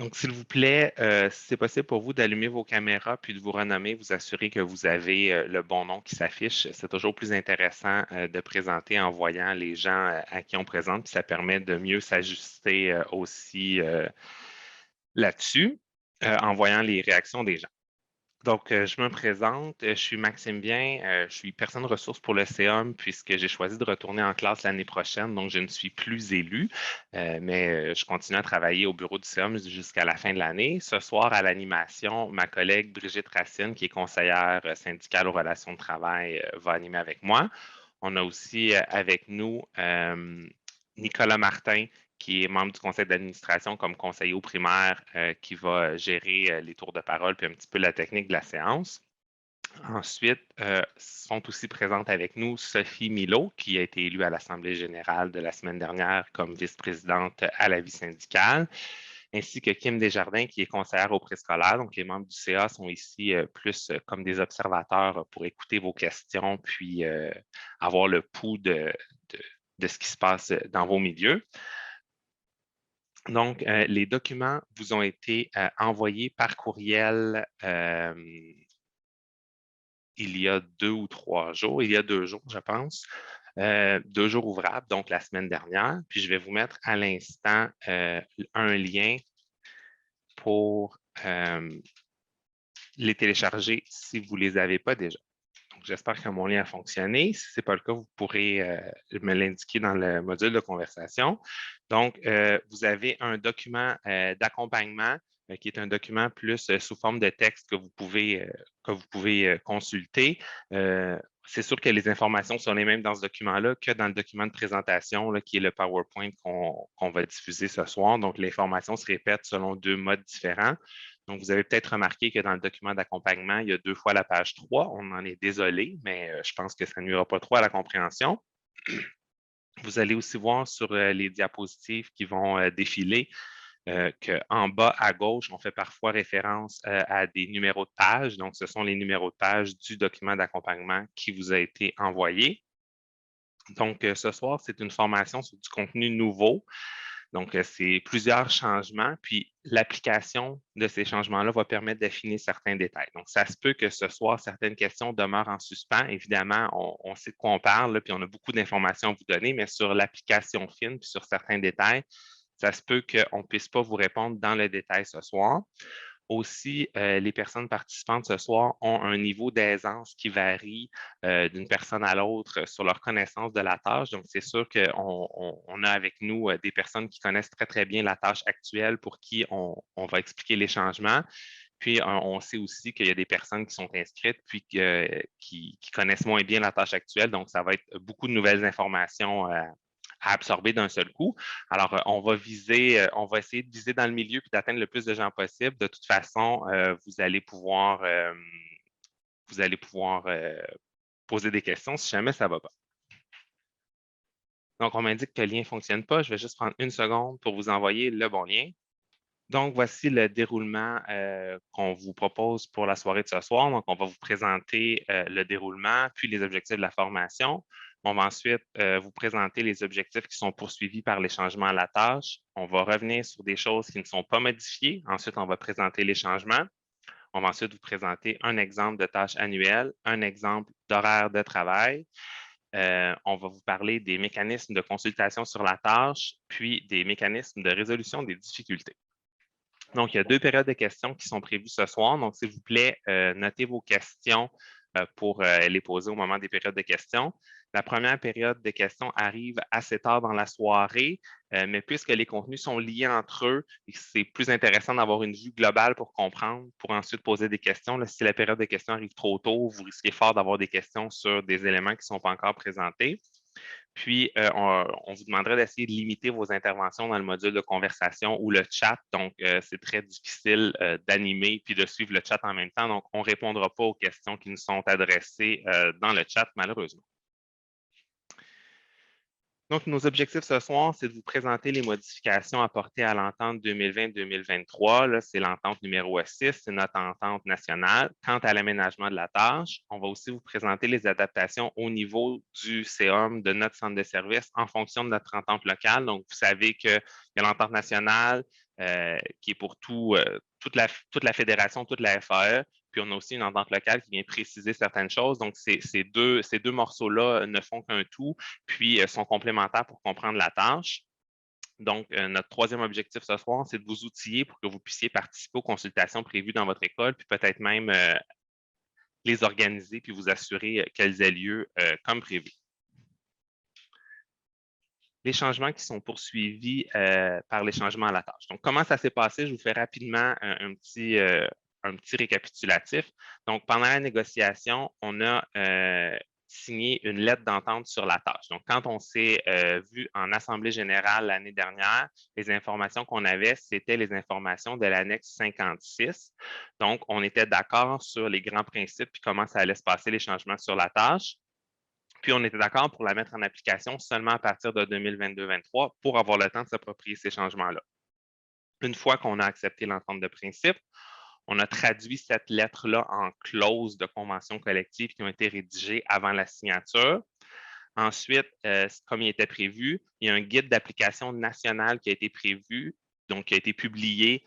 Donc, s'il vous plaît, si c'est possible pour vous d'allumer vos caméras puis de vous renommer, vous assurer que vous avez le bon nom qui s'affiche. C'est toujours plus intéressant de présenter en voyant les gens à qui on présente, puis ça permet de mieux s'ajuster aussi là-dessus en voyant les réactions des gens. Donc, je me présente, je suis Maxime Bien, je suis personne ressource pour le CEUM puisque j'ai choisi de retourner en classe l'année prochaine, donc je ne suis plus élu, mais je continue à travailler au bureau du CEUM jusqu'à la fin de l'année. Ce soir, à l'animation, ma collègue Brigitte Racine, qui est conseillère syndicale aux relations de travail, va animer avec moi. On a aussi avec nous Nicolas Martin, qui est membre du conseil d'administration comme conseiller au primaire, qui va gérer les tours de parole puis un petit peu la technique de la séance. Ensuite, sont aussi présentes avec nous Sophie Milot, qui a été élue à l'Assemblée générale de la semaine dernière comme vice-présidente à la vie syndicale, ainsi que Kim Desjardins, qui est conseillère au préscolaire. Donc, les membres du CA sont ici plus comme des observateurs pour écouter vos questions, puis avoir le pouls de ce qui se passe dans vos milieux. Donc, les documents vous ont été envoyés par courriel il y a 2 ou 3 jours, il y a 2 jours, je pense, 2 jours ouvrables, donc la semaine dernière. Puis, je vais vous mettre à l'instant un lien pour les télécharger si vous ne les avez pas déjà. Donc, j'espère que mon lien a fonctionné. Si ce n'est pas le cas, vous pourrez me l'indiquer dans le module de conversation. Donc, vous avez un document d'accompagnement qui est un document plus sous forme de texte que vous pouvez consulter. C'est sûr que les informations sont les mêmes dans ce document-là que dans le document de présentation, là, qui est le PowerPoint qu'on va diffuser ce soir. Donc, l'information se répète selon 2 modes différents. Donc, vous avez peut-être remarqué que dans le document d'accompagnement, il y a 2 fois la page 3. On en est désolé, mais je pense que ça ne nuira pas trop à la compréhension. Vous allez aussi voir sur les diapositives qui vont défiler qu'en bas à gauche, on fait parfois référence à des numéros de page. Donc, ce sont les numéros de page du document d'accompagnement qui vous a été envoyé. Donc, ce soir, c'est une formation sur du contenu nouveau. Donc, c'est plusieurs changements, puis l'application de ces changements-là va permettre d'affiner certains détails. Donc, ça se peut que ce soir, certaines questions demeurent en suspens. Évidemment, on sait de quoi on parle, là, puis on a beaucoup d'informations à vous donner, mais sur l'application fine, puis sur certains détails, ça se peut qu'on ne puisse pas vous répondre dans le détail ce soir. Aussi, les personnes participantes ce soir ont un niveau d'aisance qui varie d'une personne à l'autre sur leur connaissance de la tâche. Donc, c'est sûr qu'on a avec nous des personnes qui connaissent très, très bien la tâche actuelle pour qui on va expliquer les changements. Puis, on sait aussi qu'il y a des personnes qui sont inscrites puis qui connaissent moins bien la tâche actuelle. Donc, ça va être beaucoup de nouvelles informations à absorber d'un seul coup. Alors, on va essayer de viser dans le milieu puis d'atteindre le plus de gens possible. De toute façon, vous allez pouvoir poser des questions si jamais ça ne va pas. Donc, on m'indique que le lien ne fonctionne pas. Je vais juste prendre une seconde pour vous envoyer le bon lien. Donc, voici le déroulement qu'on vous propose pour la soirée de ce soir. Donc, on va vous présenter le déroulement, puis les objectifs de la formation. On va ensuite vous présenter les objectifs qui sont poursuivis par les changements à la tâche. On va revenir sur des choses qui ne sont pas modifiées. Ensuite, on va présenter les changements. On va ensuite vous présenter un exemple de tâche annuelle, un exemple d'horaire de travail. On va vous parler des mécanismes de consultation sur la tâche, puis des mécanismes de résolution des difficultés. Donc, il y a 2 périodes de questions qui sont prévues ce soir. Donc, s'il vous plaît, notez vos questions pour les poser au moment des périodes de questions. La première période de questions arrive assez tard dans la soirée, mais puisque les contenus sont liés entre eux, c'est plus intéressant d'avoir une vue globale pour comprendre, pour ensuite poser des questions. Là, si la période de questions arrive trop tôt, vous risquez fort d'avoir des questions sur des éléments qui ne sont pas encore présentés. Puis, on vous demanderait d'essayer de limiter vos interventions dans le module de conversation ou le chat. Donc, c'est très difficile d'animer puis de suivre le chat en même temps. Donc, on ne répondra pas aux questions qui nous sont adressées dans le chat, malheureusement. Donc, nos objectifs ce soir, c'est de vous présenter les modifications apportées à l'entente 2020-2023. Là, c'est l'entente numéro 6, c'est notre entente nationale. Quant à l'aménagement de la tâche, on va aussi vous présenter les adaptations au niveau du CEUM de notre centre de service en fonction de notre entente locale. Donc, vous savez qu'il y a l'entente nationale, qui est pour toute la fédération, toute la FAE. Puis on a aussi une entente locale qui vient préciser certaines choses. Donc, ces deux morceaux-là ne font qu'un tout, puis sont complémentaires pour comprendre la tâche. Donc, notre troisième objectif ce soir, c'est de vous outiller pour que vous puissiez participer aux consultations prévues dans votre école, puis peut-être même les organiser, puis vous assurer qu'elles aient lieu comme prévu. Les changements qui sont poursuivis par les changements à la tâche. Donc, comment ça s'est passé? Je vous fais rapidement un petit récapitulatif. Donc, pendant la négociation, on a signé une lettre d'entente sur la tâche. Donc, quand on s'est vu en Assemblée générale l'année dernière, les informations qu'on avait, c'était les informations de l'annexe 56. Donc, on était d'accord sur les grands principes et comment ça allait se passer les changements sur la tâche. Puis, on était d'accord pour la mettre en application seulement à partir de 2022-23 pour avoir le temps de s'approprier ces changements-là. Une fois qu'on a accepté l'entente de principe, on a traduit cette lettre-là en clauses de convention collective qui ont été rédigées avant la signature. Ensuite, comme il était prévu, il y a un guide d'application national qui a été prévu, donc qui a été publié.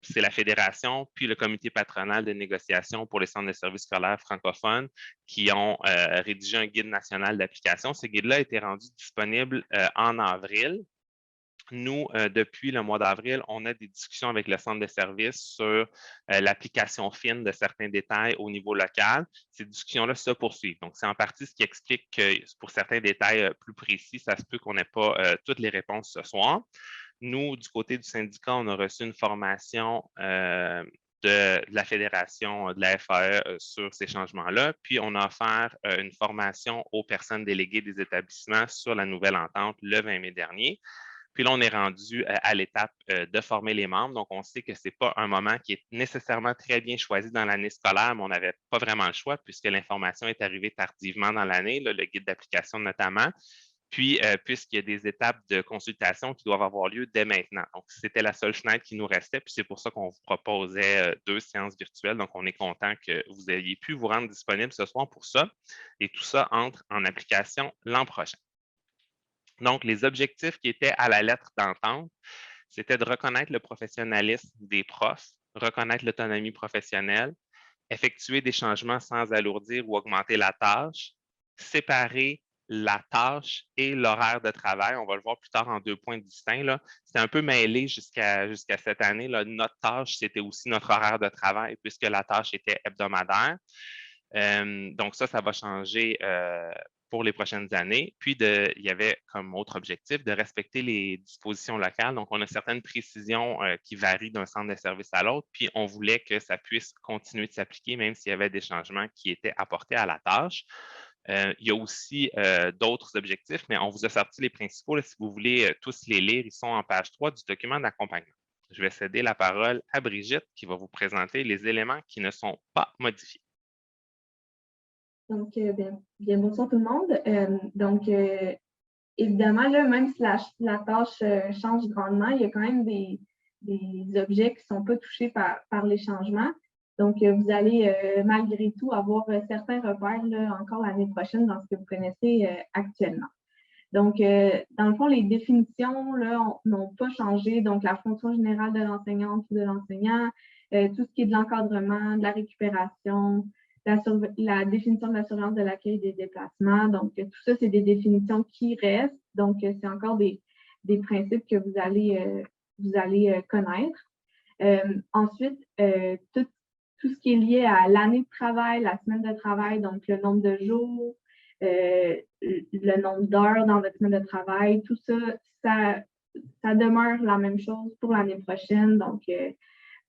C'est la Fédération, puis le Comité patronal de négociation pour les centres de services scolaires francophones qui ont rédigé un guide national d'application. Ce guide-là a été rendu disponible en avril. Nous, depuis le mois d'avril, on a des discussions avec le centre de services sur l'application fine de certains détails au niveau local. Ces discussions-là se poursuivent. Donc, c'est en partie ce qui explique que pour certains détails plus précis, ça se peut qu'on n'ait pas toutes les réponses ce soir. Nous, du côté du syndicat, on a reçu une formation de la Fédération de la FAE sur ces changements-là. Puis, on a offert une formation aux personnes déléguées des établissements sur la nouvelle entente le 20 mai dernier. Puis là, on est rendu à l'étape de former les membres. Donc, on sait que ce n'est pas un moment qui est nécessairement très bien choisi dans l'année scolaire, mais on n'avait pas vraiment le choix puisque l'information est arrivée tardivement dans l'année, le guide d'application notamment. Puis, puisqu'il y a des étapes de consultation qui doivent avoir lieu dès maintenant. Donc, c'était la seule fenêtre qui nous restait. Puis, c'est pour ça qu'on vous proposait 2 séances virtuelles. Donc, on est content que vous ayez pu vous rendre disponible ce soir pour ça. Et tout ça entre en application l'an prochain. Donc, les objectifs qui étaient à la lettre d'entente, c'était de reconnaître le professionnalisme des profs, reconnaître l'autonomie professionnelle, effectuer des changements sans alourdir ou augmenter la tâche, séparer la tâche et l'horaire de travail. On va le voir plus tard en 2 points distincts. C'était un peu mêlé jusqu'à cette année. Là. Notre tâche, c'était aussi notre horaire de travail puisque la tâche était hebdomadaire. Donc, ça va changer pour les prochaines années. Puis, il y avait comme autre objectif de respecter les dispositions locales. Donc, on a certaines précisions qui varient d'un centre de service à l'autre. Puis, on voulait que ça puisse continuer de s'appliquer, même s'il y avait des changements qui étaient apportés à la tâche. Il y a aussi d'autres objectifs, mais on vous a sorti les principaux. Là, si vous voulez tous les lire, ils sont en page 3 du document d'accompagnement. Je vais céder la parole à Brigitte qui va vous présenter les éléments qui ne sont pas modifiés. Donc, bien bonsoir tout le monde. Évidemment, là, même si la tâche change grandement, il y a quand même des objets qui ne sont pas touchés par les changements. Donc, vous allez malgré tout avoir certains repères là, encore l'année prochaine dans ce que vous connaissez actuellement. Donc, dans le fond, les définitions n'ont pas changé. Donc, la fonction générale de l'enseignante ou de l'enseignant, tout ce qui est de l'encadrement, de la récupération, la définition de la surveillance de l'accueil des déplacements. Donc, tout ça, c'est des définitions qui restent. Donc, c'est encore des principes que vous allez connaître. Ensuite, tout ce qui est lié à l'année de travail, la semaine de travail, donc le nombre de jours, le nombre d'heures dans votre semaine de travail, tout ça, ça demeure la même chose pour l'année prochaine. Donc,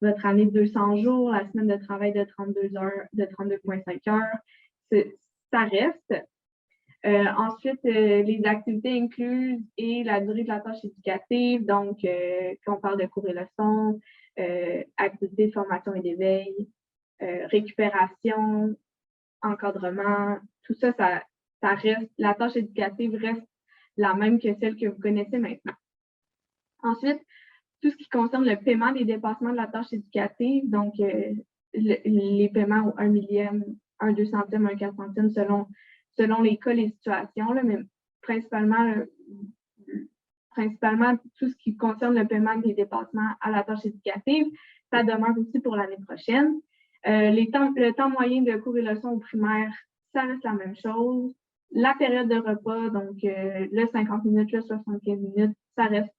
votre année de 200 jours, la semaine de travail de 32 heures, de 32,5 heures, ça reste. Ensuite, les activités incluses et la durée de la tâche éducative. Donc, quand on parle de cours et leçons, activités de formation et d'éveil, récupération, encadrement, tout ça, ça reste, la tâche éducative reste la même que celle que vous connaissez maintenant. Ensuite, tout ce qui concerne le paiement des dépassements de la tâche éducative, donc les paiements au 1 millième, 1 2 centimes, 1 4 centimes selon les cas, les situations, là, mais principalement, principalement tout ce qui concerne le paiement des dépassements à la tâche éducative. Ça demeure aussi pour l'année prochaine. Le temps moyen de cours et leçons au primaire, ça reste la même chose. La période de repas, donc le 50 minutes, le 75 minutes, ça reste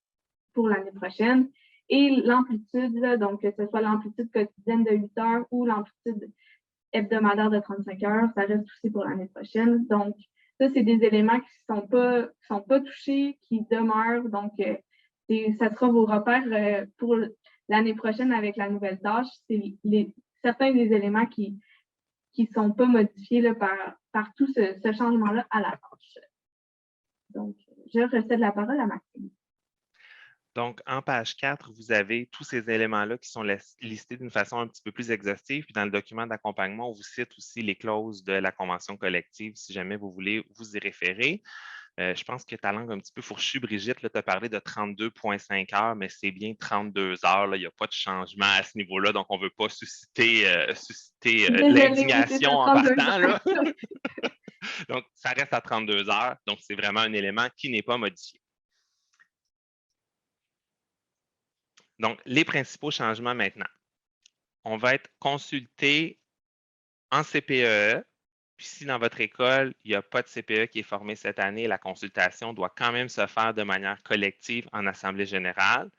pour l'année prochaine. Et l'amplitude, donc que ce soit l'amplitude quotidienne de 8 heures ou l'amplitude hebdomadaire de 35 heures, ça reste aussi pour l'année prochaine. Donc, ça, c'est des éléments qui ne sont pas touchés, qui demeurent. Donc, ça sera vos repères pour l'année prochaine avec la nouvelle tâche. C'est certains des éléments qui ne sont pas modifiés là, par tout ce changement-là à la tâche. Donc, je recède la parole à Maxime. Donc, en page 4, vous avez tous ces éléments-là qui sont listés d'une façon un petit peu plus exhaustive. Puis dans le document d'accompagnement, on vous cite aussi les clauses de la convention collective si jamais vous voulez vous y référer. Je pense que ta langue un petit peu fourchue, Brigitte, tu as parlé de 32,5 heures, mais c'est bien 32 heures. Là, il n'y a pas de changement à ce niveau-là, donc on ne veut pas susciter l'indignation en partant. Là. Donc, ça reste à 32 heures. Donc, c'est vraiment un élément qui n'est pas modifié. Donc, les principaux changements maintenant. On va être consulté en CPE. Puis si dans votre école, il n'y a pas de CPE qui est formé cette année, la consultation doit quand même se faire de manière collective en assemblée générale.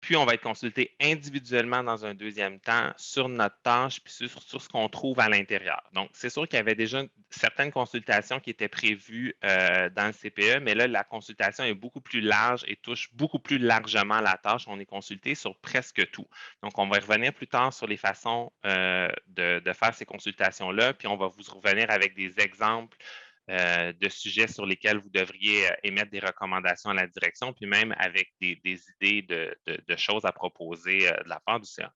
Puis on va être consulté individuellement dans un deuxième temps sur notre tâche puis sur ce qu'on trouve à l'intérieur. Donc, c'est sûr qu'il y avait déjà certaines consultations qui étaient prévues dans le CPE, mais là, la consultation est beaucoup plus large et touche beaucoup plus largement la tâche. On est consulté sur presque tout. Donc, on va revenir plus tard sur les façons de faire ces consultations-là, puis on va vous revenir avec des exemples de sujets sur lesquels vous devriez émettre des recommandations à la direction, puis même avec des idées de choses à proposer de la part du CA.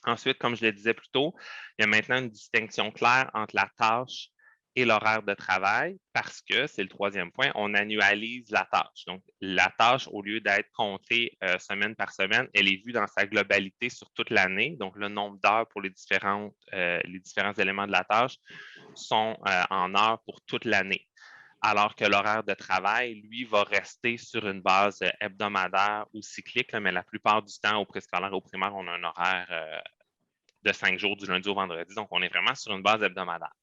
Ensuite, comme je le disais plus tôt, il y a maintenant une distinction claire entre la tâche et l'horaire de travail parce que, c'est le troisième point, on annualise la tâche. Donc, la tâche, au lieu d'être comptée semaine par semaine, elle est vue dans sa globalité sur toute l'année. Donc, le nombre d'heures pour les différents éléments de la tâche sont en heures pour toute l'année. Alors que l'horaire de travail, lui, va rester sur une base hebdomadaire ou cyclique, mais la plupart du temps, au préscolaire et au primaire, on a un horaire de 5 jours du lundi au vendredi. Donc, on est vraiment sur une base hebdomadaire.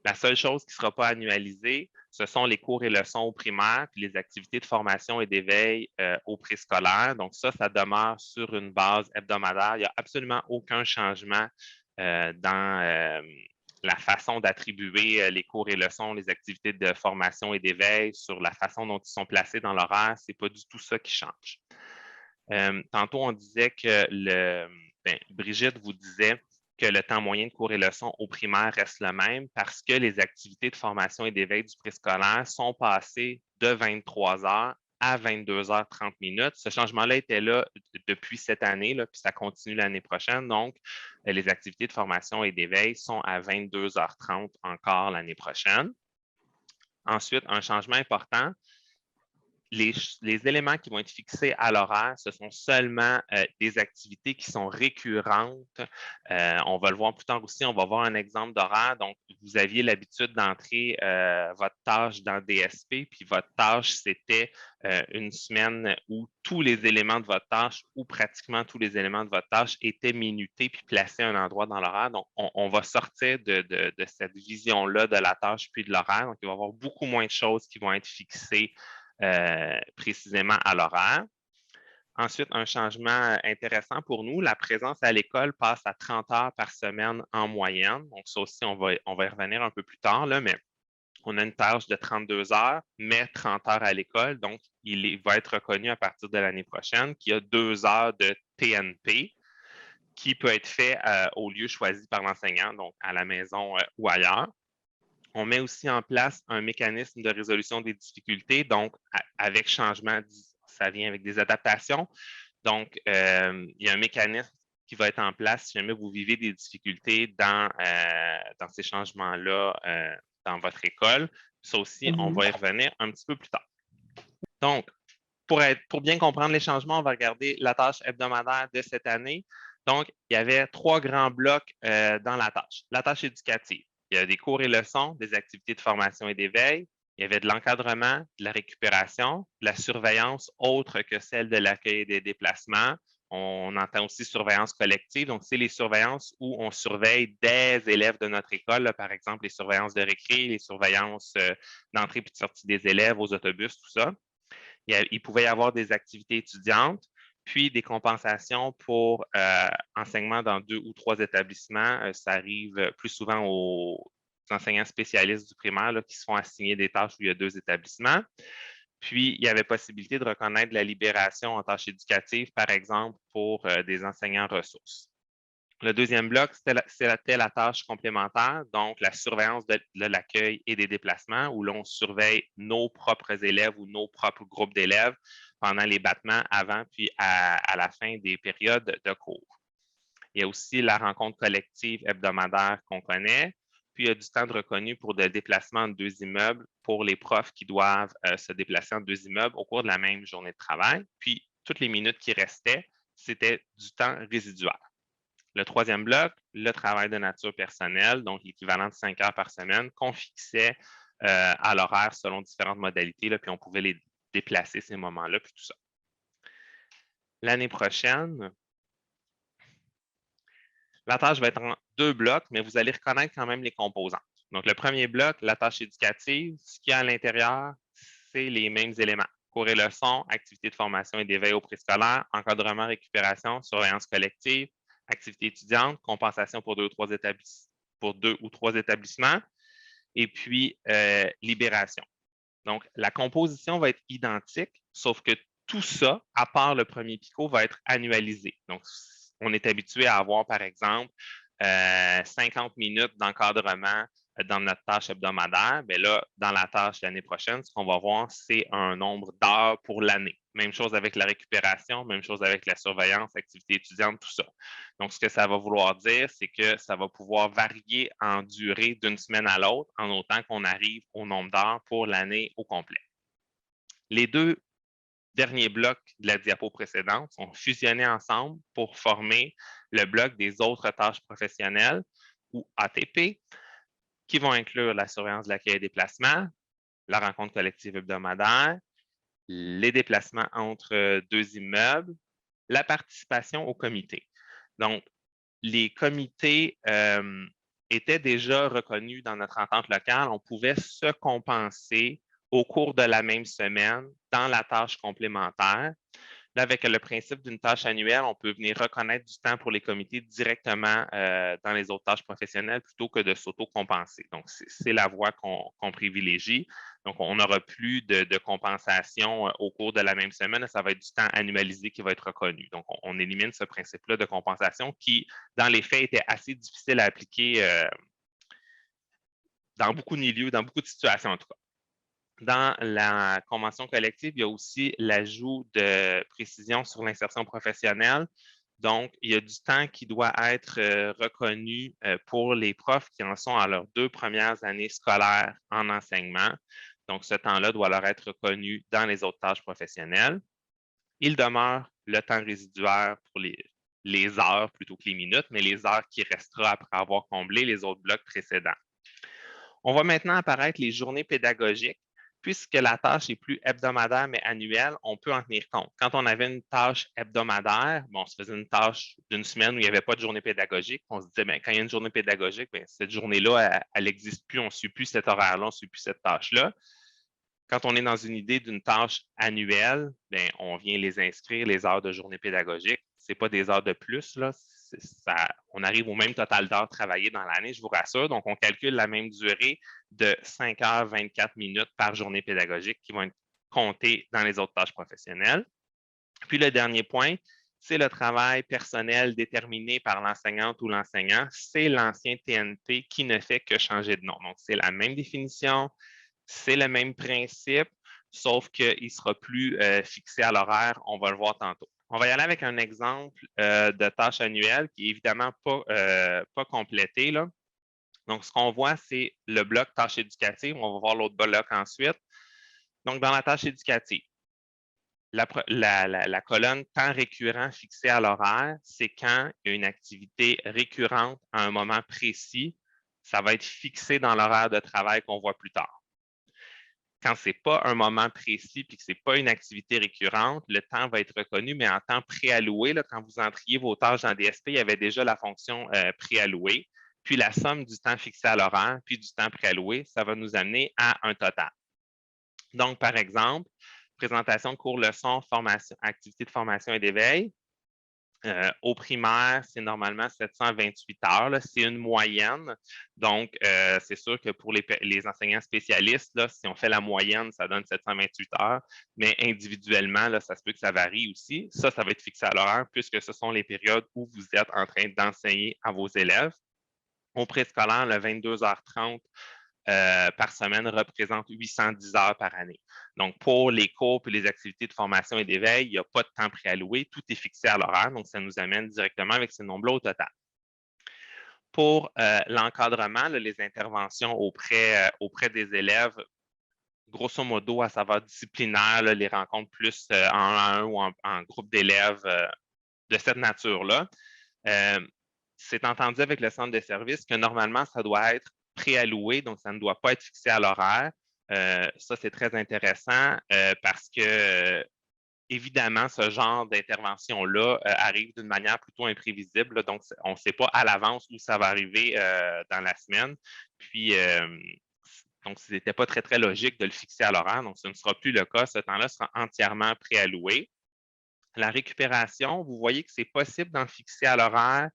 La seule chose qui ne sera pas annualisée, ce sont les cours et leçons au primaire, puis les activités de formation et d'éveil au préscolaire. Donc, ça demeure sur une base hebdomadaire. Il n'y a absolument aucun changement dans la façon d'attribuer les cours et leçons, les activités de formation et d'éveil, sur la façon dont ils sont placés dans l'horaire. Ce n'est pas du tout ça qui change. Tantôt, on disait que Brigitte vous disait que le temps moyen de cours et leçons au primaire reste le même parce que les activités de formation et d'éveil du préscolaire sont passées de 23 heures à 22h30 minutes. Ce changement-là était là depuis cette année, là, puis ça continue l'année prochaine. Donc, les activités de formation et d'éveil sont à 22h30 encore l'année prochaine. Ensuite, un changement important, les éléments qui vont être fixés à l'horaire, ce sont seulement des activités qui sont récurrentes. On va le voir plus tard aussi, on va voir un exemple d'horaire. Donc, vous aviez l'habitude d'entrer votre tâche dans DSP, puis votre tâche, c'était une semaine où tous les éléments de votre tâche, ou pratiquement tous les éléments de votre tâche, étaient minutés puis placés à un endroit dans l'horaire. Donc, on va sortir de cette vision-là de la tâche puis de l'horaire. Donc, il va y avoir beaucoup moins de choses qui vont être fixées précisément à l'horaire. Ensuite, un changement intéressant pour nous, la présence à l'école passe à 30 heures par semaine en moyenne. Donc, ça aussi, on va y revenir un peu plus tard, là, mais on a une tâche de 32 heures, mais 30 heures à l'école. Donc, il va être reconnu à partir de l'année prochaine qu'il y a 2 heures de TNP qui peut être fait au lieu choisi par l'enseignant, donc à la maison ou ailleurs. On met aussi en place un mécanisme de résolution des difficultés. Donc, avec changement, ça vient avec des adaptations. Donc, il y a un mécanisme qui va être en place si jamais vous vivez des difficultés dans ces changements-là dans votre école. Ça aussi, on va y revenir un petit peu plus tard. Donc, pour bien comprendre les changements, on va regarder la tâche hebdomadaire de cette année. Donc, il y avait 3 grands blocs dans la tâche. La tâche éducative. Il y a des cours et leçons, des activités de formation et d'éveil, Il y avait de l'encadrement, de la récupération, de la surveillance autre que celle de l'accueil et des déplacements. On entend aussi surveillance collective. Donc, c'est les surveillances où on surveille des élèves de notre école, là, par exemple les surveillances de récré, les surveillances d'entrée et de sortie des élèves aux autobus, tout ça. Il pouvait y avoir des activités étudiantes, puis des compensations pour enseignement dans 2 ou 3 établissements. Ça arrive plus souvent aux enseignants spécialistes du primaire là, qui se font assigner des tâches où il y a 2 établissements. Puis, il y avait possibilité de reconnaître la libération en tâches éducatives, par exemple, pour des enseignants ressources. Le deuxième bloc, c'était la tâche complémentaire, donc la surveillance de l'accueil et des déplacements, où l'on surveille nos propres élèves ou nos propres groupes d'élèves pendant les battements avant puis à la fin des périodes de cours. Il y a aussi la rencontre collective hebdomadaire qu'on connaît, puis il y a du temps de reconnu pour des déplacements en 2 immeubles pour les profs qui doivent se déplacer en 2 immeubles au cours de la même journée de travail. Puis, toutes les minutes qui restaient, c'était du temps résiduel. Le troisième bloc, le travail de nature personnelle, donc l'équivalent de 5 heures par semaine, qu'on fixait à l'horaire selon différentes modalités, là, puis on pouvait les déplacer ces moments-là, puis tout ça. L'année prochaine, la tâche va être en 2 blocs, mais vous allez reconnaître quand même les composantes. Donc, le premier bloc, la tâche éducative, ce qu'il y a à l'intérieur, c'est les mêmes éléments. Cours et leçons, activités de formation et d'éveil au préscolaire, encadrement, récupération, surveillance collective, activités étudiantes, compensation pour 2 ou 3 établissements, et puis libération. Donc, la composition va être identique, sauf que tout ça, à part le premier picot, va être annualisé. Donc, on est habitué à avoir, par exemple, 50 minutes d'encadrement dans notre tâche hebdomadaire. Mais là, dans la tâche l'année prochaine, ce qu'on va voir, c'est un nombre d'heures pour l'année. Même chose avec la récupération, même chose avec la surveillance, activité étudiante, tout ça. Donc, ce que ça va vouloir dire, c'est que ça va pouvoir varier en durée d'une semaine à l'autre, en autant qu'on arrive au nombre d'heures pour l'année au complet. Les 2 derniers blocs de la diapo précédente sont fusionnés ensemble pour former le bloc des autres tâches professionnelles ou ATP, qui vont inclure la surveillance de l'accueil et des déplacements, la rencontre collective hebdomadaire, les déplacements entre 2 immeubles, la participation au comité. Donc, les comités étaient déjà reconnus dans notre entente locale. On pouvait se compenser au cours de la même semaine dans la tâche complémentaire. Là, avec le principe d'une tâche annuelle, on peut venir reconnaître du temps pour les comités directement dans les autres tâches professionnelles plutôt que de s'auto-compenser. Donc, c'est la voie qu'on privilégie. Donc, on n'aura plus de compensation au cours de la même semaine. Ça va être du temps annualisé qui va être reconnu. Donc, on élimine ce principe-là de compensation qui, dans les faits, était assez difficile à appliquer dans beaucoup de milieux, dans beaucoup de situations en tout cas. Dans la convention collective, il y a aussi l'ajout de précision sur l'insertion professionnelle. Donc, il y a du temps qui doit être reconnu pour les profs qui en sont à leurs 2 premières années scolaires en enseignement. Donc, ce temps-là doit leur être reconnu dans les autres tâches professionnelles. Il demeure le temps résiduaire pour les heures plutôt que les minutes, mais les heures qui restera après avoir comblé les autres blocs précédents. On va maintenant apparaître les journées pédagogiques. Puisque la tâche est plus hebdomadaire mais annuelle, on peut en tenir compte. Quand on avait une tâche hebdomadaire, on se faisait une tâche d'une semaine où il n'y avait pas de journée pédagogique. On se disait, quand il y a une journée pédagogique, cette journée-là, elle n'existe plus, on ne suit plus cet horaire-là, on ne suit plus cette tâche-là. Quand on est dans une idée d'une tâche annuelle, on vient les inscrire, les heures de journée pédagogique. Ce n'est pas des heures de plus, là. On arrive au même total d'heures travaillées dans l'année, je vous rassure. Donc, on calcule la même durée de 5 heures 24 minutes par journée pédagogique qui vont être comptées dans les autres tâches professionnelles. Puis, le dernier point, c'est le travail personnel déterminé par l'enseignante ou l'enseignant. C'est l'ancien TNP qui ne fait que changer de nom. Donc, c'est la même définition, c'est le même principe, sauf qu'il ne sera plus fixé à l'horaire. On va le voir tantôt. On va y aller avec un exemple de tâche annuelle qui n'est évidemment pas complété, là. Donc, ce qu'on voit, c'est le bloc tâche éducative. On va voir l'autre bloc ensuite. Donc, dans la tâche éducative, la colonne temps récurrent fixé à l'horaire, c'est quand il y a une activité récurrente à un moment précis. Ça va être fixé dans l'horaire de travail qu'on voit plus tard. quand ce n'est pas un moment précis et que ce n'est pas une activité récurrente, le temps va être reconnu, mais en temps préalloué, là, quand vous entriez vos tâches dans DSP, il y avait déjà la fonction préallouée. Puis la somme du temps fixé à l'horaire, puis du temps préalloué, ça va nous amener à un total. Donc, par exemple, présentation de cours leçons, formation, activité de formation et d'éveil. Au primaire, c'est normalement 728 heures. C'est une moyenne. Donc, c'est sûr que pour les enseignants spécialistes, là, si on fait la moyenne, ça donne 728 heures. Mais individuellement, là, ça se peut que ça varie aussi. Ça va être fixé à l'horaire puisque ce sont les périodes où vous êtes en train d'enseigner à vos élèves. Au préscolaire, le 22h30 par semaine représente 810 heures par année. Donc, pour les cours et les activités de formation et d'éveil, il n'y a pas de temps préalloué, tout est fixé à l'horaire, donc ça nous amène directement avec ces nombres-là au total. Pour l'encadrement, les interventions auprès des élèves, grosso modo, à savoir disciplinaire, là, les rencontres plus en 1 à 1 ou en groupe d'élèves de cette nature-là, c'est entendu avec le centre de service que normalement, ça doit être préalloué, donc ça ne doit pas être fixé à l'horaire. Ça, c'est très intéressant parce que, évidemment, ce genre d'intervention-là arrive d'une manière plutôt imprévisible. Là, donc, on ne sait pas à l'avance où ça va arriver dans la semaine. Puis, donc, ce n'était pas très, très logique de le fixer à l'horaire. Donc, ce ne sera plus le cas. Ce temps-là sera entièrement préalloué. La récupération, vous voyez que c'est possible d'en fixer à l'horaire.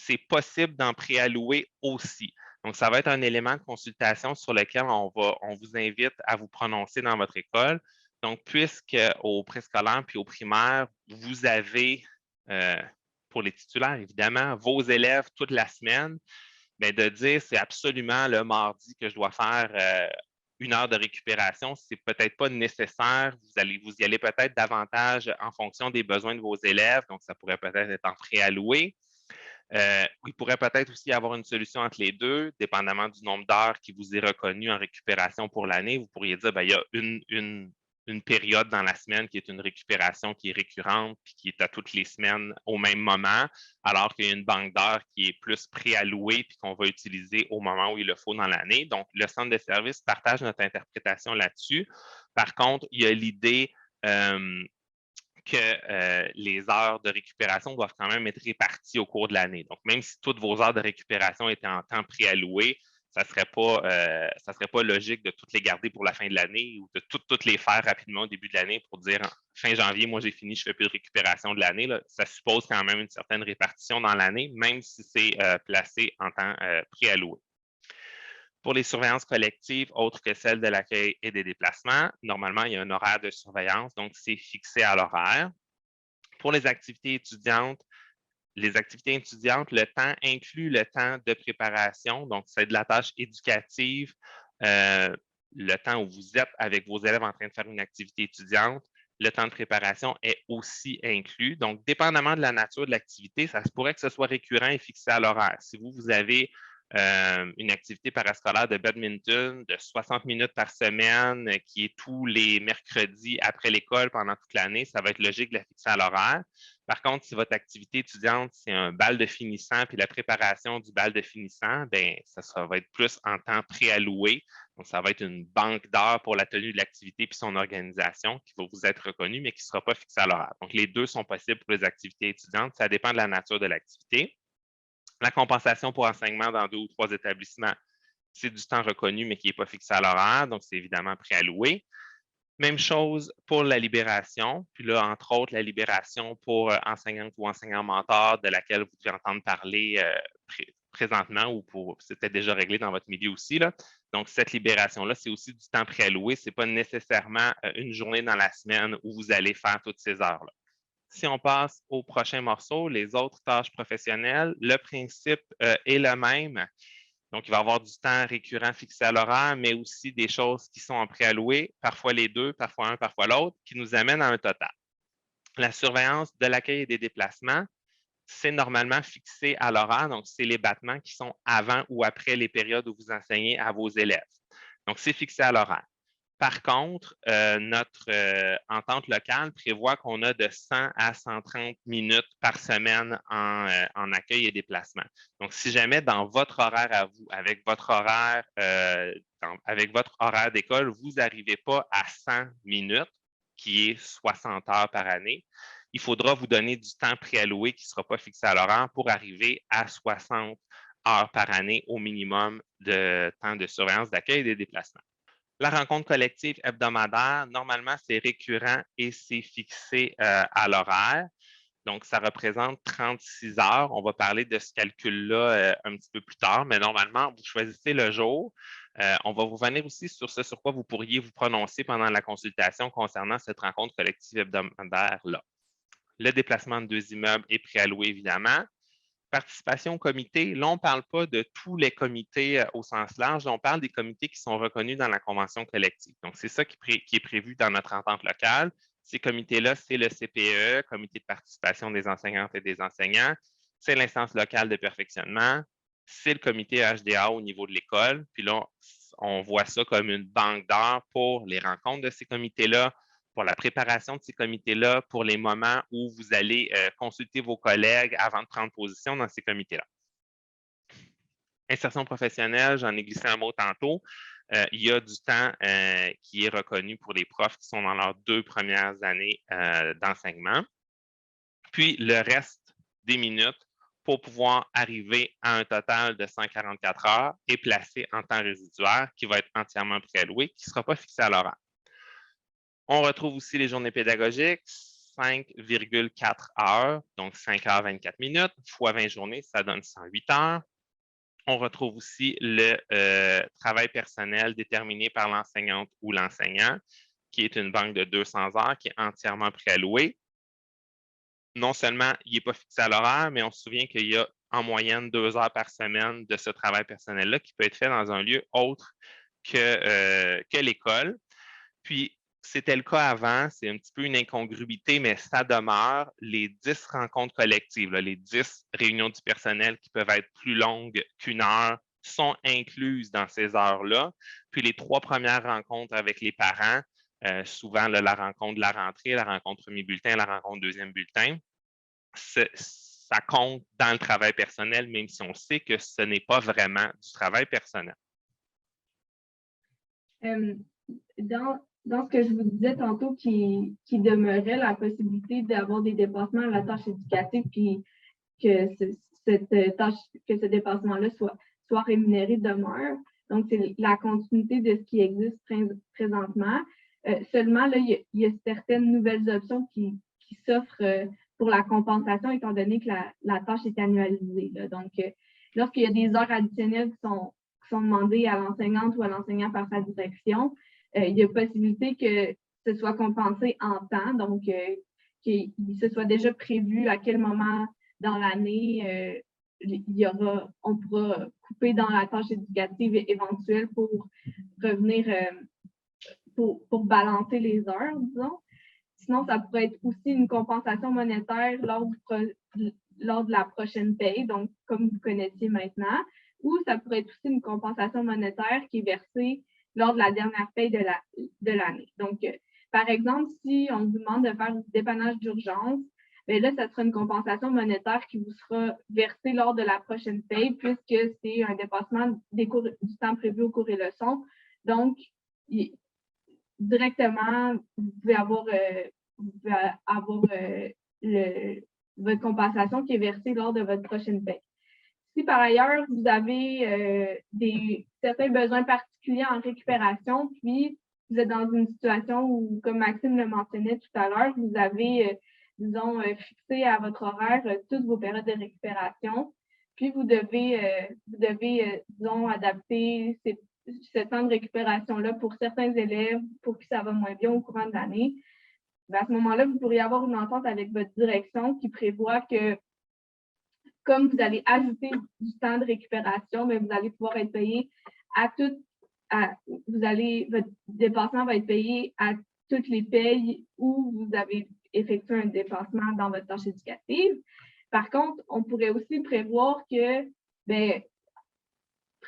C'est possible d'en préallouer aussi. Donc, ça va être un élément de consultation sur lequel on vous invite à vous prononcer dans votre école. Donc, puisqu'au préscolaire puis au primaire, vous avez, pour les titulaires, évidemment, vos élèves toute la semaine, mais de dire c'est absolument le mardi que je dois faire 1 heure de récupération, c'est peut-être pas nécessaire. Vous y allez peut-être davantage en fonction des besoins de vos élèves. Donc, ça pourrait peut-être être en préalloué. Il pourrait peut-être aussi y avoir une solution entre les deux, dépendamment du nombre d'heures qui vous est reconnu en récupération pour l'année. Vous pourriez dire, bien, il y a une période dans la semaine qui est une récupération qui est récurrente puis qui est à toutes les semaines au même moment, alors qu'il y a une banque d'heures qui est plus préallouée puis qu'on va utiliser au moment où il le faut dans l'année. Donc, le centre de service partage notre interprétation là-dessus. Par contre, il y a l'idée que les heures de récupération doivent quand même être réparties au cours de l'année. Donc, même si toutes vos heures de récupération étaient en temps préalloué, ça ne serait pas logique de toutes les garder pour la fin de l'année ou de toutes les faire rapidement au début de l'année pour dire fin janvier, moi j'ai fini, je ne fais plus de récupération de l'année. Ça suppose quand même une certaine répartition dans l'année, même si c'est placé en temps préalloué. Pour les surveillances collectives, autres que celles de l'accueil et des déplacements, normalement, il y a un horaire de surveillance, donc c'est fixé à l'horaire. Pour les activités étudiantes, le temps inclut le temps de préparation, donc c'est de la tâche éducative, le temps où vous êtes avec vos élèves en train de faire une activité étudiante. Le temps de préparation est aussi inclus. Donc, dépendamment de la nature de l'activité, ça se pourrait que ce soit récurrent et fixé à l'horaire. Si vous avez une activité parascolaire de badminton de 60 minutes par semaine qui est tous les mercredis après l'école pendant toute l'année, ça va être logique de la fixer à l'horaire. Par contre, si votre activité étudiante, c'est un bal de finissant puis la préparation du bal de finissant, bien, ça va être plus en temps préalloué. Donc, ça va être une banque d'heures pour la tenue de l'activité puis son organisation qui va vous être reconnue, mais qui ne sera pas fixée à l'horaire. Donc, les deux sont possibles pour les activités étudiantes. Ça dépend de la nature de l'activité. La compensation pour enseignement dans 2 ou 3 établissements, c'est du temps reconnu, mais qui n'est pas fixé à l'horaire, donc c'est évidemment préalloué. Même chose pour la libération. Puis là, entre autres, la libération pour enseignante ou enseignant-mentor de laquelle vous devez entendre parler présentement ou c'était déjà réglé dans votre milieu aussi. Là. Donc, cette libération-là, c'est aussi du temps préalloué. Ce n'est pas nécessairement une journée dans la semaine où vous allez faire toutes ces heures-là. Si on passe au prochain morceau, les autres tâches professionnelles, le principe est le même. Donc, il va y avoir du temps récurrent fixé à l'horaire, mais aussi des choses qui sont en préalloué, parfois les deux, parfois un, parfois l'autre, qui nous amènent à un total. La surveillance de l'accueil et des déplacements, c'est normalement fixé à l'horaire, donc c'est les battements qui sont avant ou après les périodes où vous enseignez à vos élèves. Donc, c'est fixé à l'horaire. Par contre, notre entente locale prévoit qu'on a de 100 à 130 minutes par semaine en accueil et déplacement. Donc, si jamais dans votre horaire à vous, avec votre horaire d'école, vous n'arrivez pas à 100 minutes, qui est 60 heures par année, il faudra vous donner du temps préalloué qui ne sera pas fixé à l'horaire pour arriver à 60 heures par année au minimum de temps de surveillance d'accueil et des déplacements. La rencontre collective hebdomadaire, normalement, c'est récurrent et c'est fixé à l'horaire. Donc, ça représente 36 heures. On va parler de ce calcul-là un petit peu plus tard, mais normalement, vous choisissez le jour. On va revenir aussi sur ce sur quoi vous pourriez vous prononcer pendant la consultation concernant cette rencontre collective hebdomadaire-là. Le déplacement de 2 immeubles est préalloué, évidemment. Participation au comité, là, on ne parle pas de tous les comités au sens large, on parle des comités qui sont reconnus dans la convention collective. Donc, c'est ça qui est prévu dans notre entente locale. Ces comités-là, c'est le CPE, Comité de participation des enseignantes et des enseignants, c'est l'instance locale de perfectionnement, c'est le comité HDA au niveau de l'école. Puis là, on voit ça comme une banque d'heures pour les rencontres de ces comités-là, pour la préparation de ces comités-là, pour les moments où vous allez consulter vos collègues avant de prendre position dans ces comités-là. Insertion professionnelle, j'en ai glissé un mot tantôt. Il y a du temps qui est reconnu pour les profs qui sont dans leurs 2 premières années d'enseignement. Puis, le reste des minutes pour pouvoir arriver à un total de 144 heures est placé en temps résiduaire qui va être entièrement préalloué, qui ne sera pas fixé à l'horaire. On retrouve aussi les journées pédagogiques, 5,4 heures, donc 5 heures 24 minutes, fois 20 journées, ça donne 108 heures. On retrouve aussi le travail personnel déterminé par l'enseignante ou l'enseignant, qui est une banque de 200 heures qui est entièrement préallouée. Non seulement il n'est pas fixé à l'horaire, mais on se souvient qu'il y a en moyenne 2 heures par semaine de ce travail personnel-là qui peut être fait dans un lieu autre que l'école. Puis, c'était le cas avant, c'est un petit peu une incongruité, mais ça demeure. Les 10 rencontres collectives, là, les 10 réunions du personnel qui peuvent être plus longues qu'1 heure sont incluses dans ces heures-là. Puis les 3 premières rencontres avec les parents, souvent là, la rencontre de la rentrée, la rencontre premier bulletin, la rencontre deuxième bulletin, ça compte dans le travail personnel, même si on sait que ce n'est pas vraiment du travail personnel. Dans ce que je vous disais tantôt, qui demeurait la possibilité d'avoir des dépassements à la tâche éducative, puis que ce dépassement-là soit rémunéré demeure. Donc, c'est la continuité de ce qui existe présentement. Seulement, là, il y a certaines nouvelles options qui s'offrent pour la compensation, étant donné que la tâche est annualisée. Là. Donc, lorsqu'il y a des heures additionnelles qui sont demandées à l'enseignante ou à l'enseignant par sa direction, il y a possibilité que ce soit compensé en temps, donc qu'il se soit déjà prévu à quel moment dans l'année on pourra couper dans la tâche éducative éventuelle pour revenir, pour balancer les heures, disons. Sinon, ça pourrait être aussi une compensation monétaire lors de la prochaine paye, donc comme vous connaissiez maintenant, ou ça pourrait être aussi une compensation monétaire qui est versée lors de la dernière paye de l'année. Donc, par exemple, si on vous demande de faire du dépannage d'urgence, bien là, ça sera une compensation monétaire qui vous sera versée lors de la prochaine paye, puisque c'est un dépassement du temps prévu aux cours et leçons. Donc, directement, vous pouvez avoir votre compensation qui est versée lors de votre prochaine paie. Si par ailleurs, vous avez certains besoins particuliers en récupération, puis vous êtes dans une situation où, comme Maxime le mentionnait tout à l'heure, vous avez, disons, fixé à votre horaire toutes vos périodes de récupération, puis vous devez disons, adapter ce temps de récupération-là pour certains élèves, pour qui ça va moins bien au courant de l'année. À ce moment-là, vous pourriez avoir une entente avec votre direction qui prévoit que, comme vous allez ajouter du temps de récupération, mais vous allez pouvoir être payé votre dépassement va être payé à toutes les payes où vous avez effectué un dépassement dans votre tâche éducative. Par contre, on pourrait aussi prévoir que,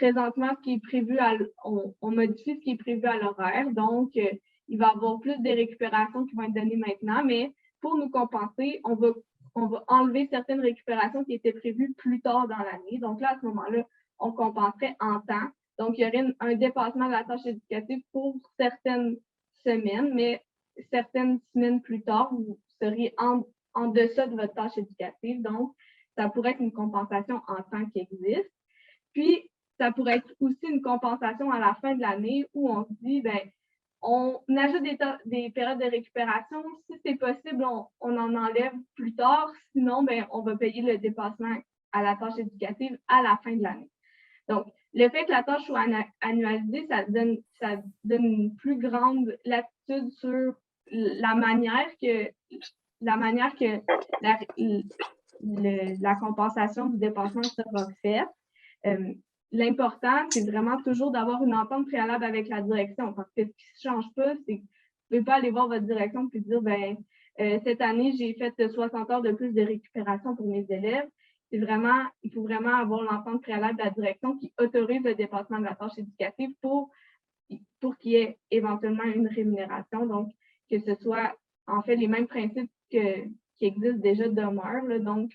présentement, ce qui est prévu, on modifie ce qui est prévu à l'horaire. Donc, il va y avoir plus de récupérations qui vont être données maintenant, mais pour nous compenser, on va enlever certaines récupérations qui étaient prévues plus tard dans l'année. Donc là, à ce moment-là, on compenserait en temps. Donc, il y aurait un dépassement de la tâche éducative pour certaines semaines, mais certaines semaines plus tard, vous seriez en deçà de votre tâche éducative. Donc, ça pourrait être une compensation en temps qui existe. Puis, ça pourrait être aussi une compensation à la fin de l'année où on se dit, ben, on ajoute des périodes de récupération. Si c'est possible, on en enlève plus tard. Sinon, ben, on va payer le dépassement à la tâche éducative à la fin de l'année. Donc, le fait que la tâche soit annualisée, ça donne une plus grande latitude sur la manière que la compensation du dépassement sera faite. L'important, c'est vraiment toujours d'avoir une entente préalable avec la direction. Parce que ce qui ne change pas, c'est que vous ne pouvez pas aller voir votre direction et dire, ben, cette année, j'ai fait 60 heures de plus de récupération pour mes élèves. Il faut vraiment avoir l'entente préalable de la direction qui autorise le dépassement de la tâche éducative pour qu'il y ait éventuellement une rémunération. Donc, que ce soit, en fait, les mêmes principes qui existent déjà demeurent. Là, donc,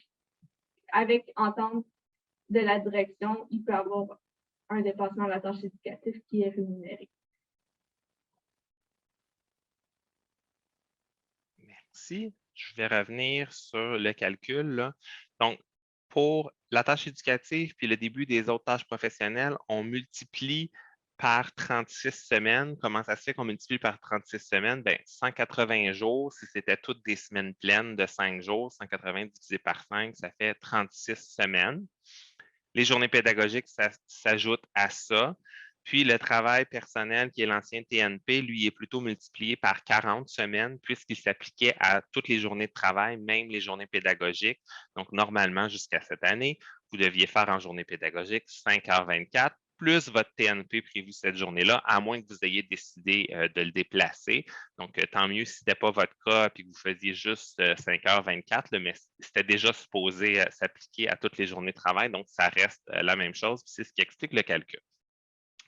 avec entente de la direction, il peut y avoir un dépassement de la tâche éducative qui est rémunéré. Merci. Je vais revenir sur le calcul, là. Donc, pour la tâche éducative puis le début des autres tâches professionnelles, on multiplie par 36 semaines. Comment ça se fait qu'on multiplie par 36 semaines? Bien, 180 jours, si c'était toutes des semaines pleines de 5 jours, 180 divisé par 5, ça fait 36 semaines. Les journées pédagogiques s'ajoutent à ça. Puis le travail personnel, qui est l'ancien TNP, lui, est plutôt multiplié par 40 semaines puisqu'il s'appliquait à toutes les journées de travail, même les journées pédagogiques. Donc, normalement, jusqu'à cette année, vous deviez faire en journée pédagogique 5h24 plus votre TNP prévu cette journée-là, à moins que vous ayez décidé de le déplacer. Donc, tant mieux si ce n'était pas votre cas et que vous faisiez juste 5h24, mais c'était déjà supposé s'appliquer à toutes les journées de travail. Donc, ça reste la même chose. C'est ce qui explique le calcul.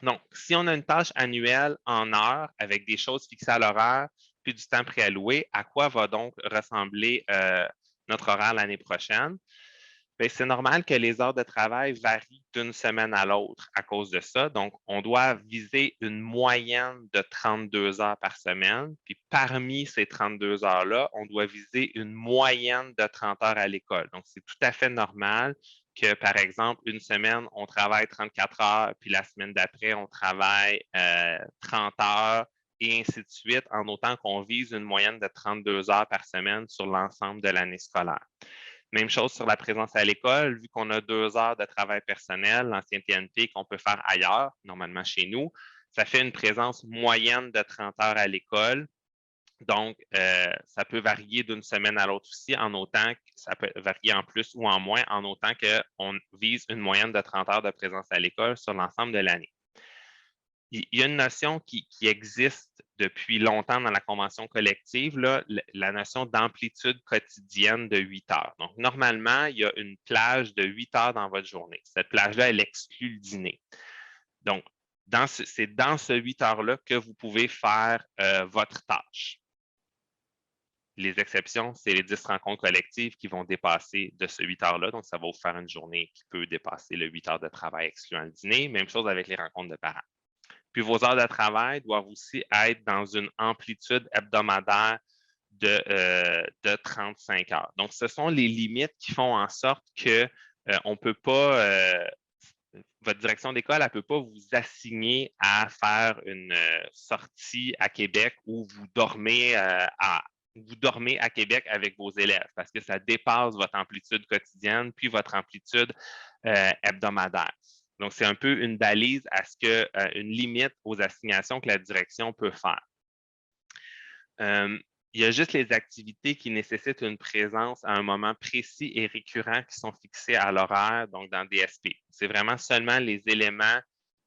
Donc, si on a une tâche annuelle en heures avec des choses fixées à l'horaire puis du temps préalloué, à quoi va donc ressembler notre horaire l'année prochaine? Bien, c'est normal que les heures de travail varient d'une semaine à l'autre à cause de ça. Donc, on doit viser une moyenne de 32 heures par semaine. Puis, parmi ces 32 heures-là, on doit viser une moyenne de 30 heures à l'école. Donc, c'est tout à fait normal que, par exemple, une semaine, on travaille 34 heures, puis la semaine d'après, on travaille 30 heures, et ainsi de suite, en autant qu'on vise une moyenne de 32 heures par semaine sur l'ensemble de l'année scolaire. Même chose sur la présence à l'école, vu qu'on a 2 heures de travail personnel, l'ancien TNP qu'on peut faire ailleurs, normalement chez nous, ça fait une présence moyenne de 30 heures à l'école. Donc, ça peut varier d'une semaine à l'autre aussi, en autant que ça peut varier en plus ou en moins, en autant qu'on vise une moyenne de 30 heures de présence à l'école sur l'ensemble de l'année. Il y a une notion qui existe depuis longtemps dans la convention collective, là, la notion d'amplitude quotidienne de 8 heures. Donc, normalement, il y a une plage de 8 heures dans votre journée. Cette plage-là, elle exclut le dîner. Donc, c'est dans ce 8 heures-là que vous pouvez faire votre tâche. Les exceptions, c'est les 10 rencontres collectives qui vont dépasser de ce 8 heures-là. Donc, ça va vous faire une journée qui peut dépasser le 8 heures de travail excluant le dîner. Même chose avec les rencontres de parents. Puis vos heures de travail doivent aussi être dans une amplitude hebdomadaire de 35 heures. Donc, ce sont les limites qui font en sorte que on peut pas, votre direction d'école, elle ne peut pas vous assigner à faire une sortie à Québec où vous dormez à Québec avec vos élèves parce que ça dépasse votre amplitude quotidienne puis votre amplitude hebdomadaire. Donc, c'est un peu une balise à ce que, une limite aux assignations que la direction peut faire. Il y a juste les activités qui nécessitent une présence à un moment précis et récurrent qui sont fixés à l'horaire, donc dans DSP. C'est vraiment seulement les éléments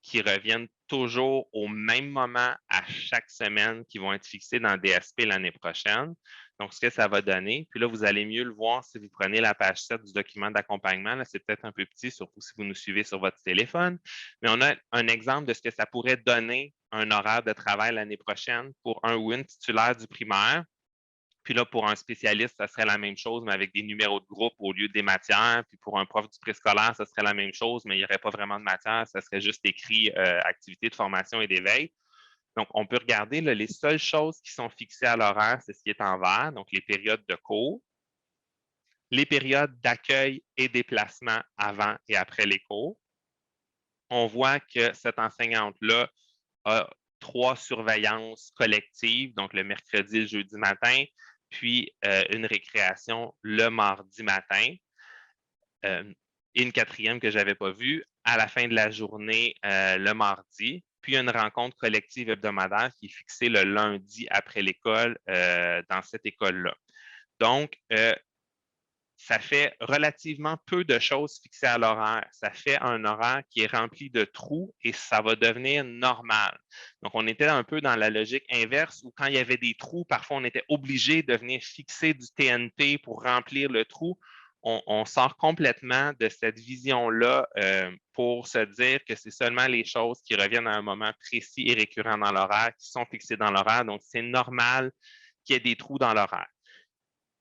qui reviennent toujours au même moment à chaque semaine qui vont être fixés dans DSP l'année prochaine. Donc, ce que ça va donner, puis là, vous allez mieux le voir si vous prenez la page 7 du document d'accompagnement. Là, c'est peut-être un peu petit, surtout si vous nous suivez sur votre téléphone, mais on a un exemple de ce que ça pourrait donner un horaire de travail l'année prochaine pour un ou une titulaire du primaire. Puis là, pour un spécialiste, ça serait la même chose, mais avec des numéros de groupe au lieu des matières. Puis pour un prof du préscolaire, ça serait la même chose, mais il n'y aurait pas vraiment de matière. Ça serait juste écrit activité de formation et d'éveil. Donc, on peut regarder là, les seules choses qui sont fixées à l'horaire, c'est ce qui est en vert, donc les périodes de cours, les périodes d'accueil et déplacement avant et après les cours. On voit que cette enseignante-là a 3 surveillances collectives, donc le mercredi et le jeudi matin, puis une récréation le mardi matin. Et une quatrième que je n'avais pas vue à la fin de la journée le mardi, puis une rencontre collective hebdomadaire qui est fixée le lundi après l'école dans cette école-là. Donc, ça fait relativement peu de choses fixées à l'horaire. Ça fait un horaire qui est rempli de trous et ça va devenir normal. Donc, on était un peu dans la logique inverse où quand il y avait des trous, parfois on était obligé de venir fixer du TNP pour remplir le trou. On sort complètement de cette vision-là pour se dire que c'est seulement les choses qui reviennent à un moment précis et récurrent dans l'horaire qui sont fixées dans l'horaire. Donc, c'est normal qu'il y ait des trous dans l'horaire.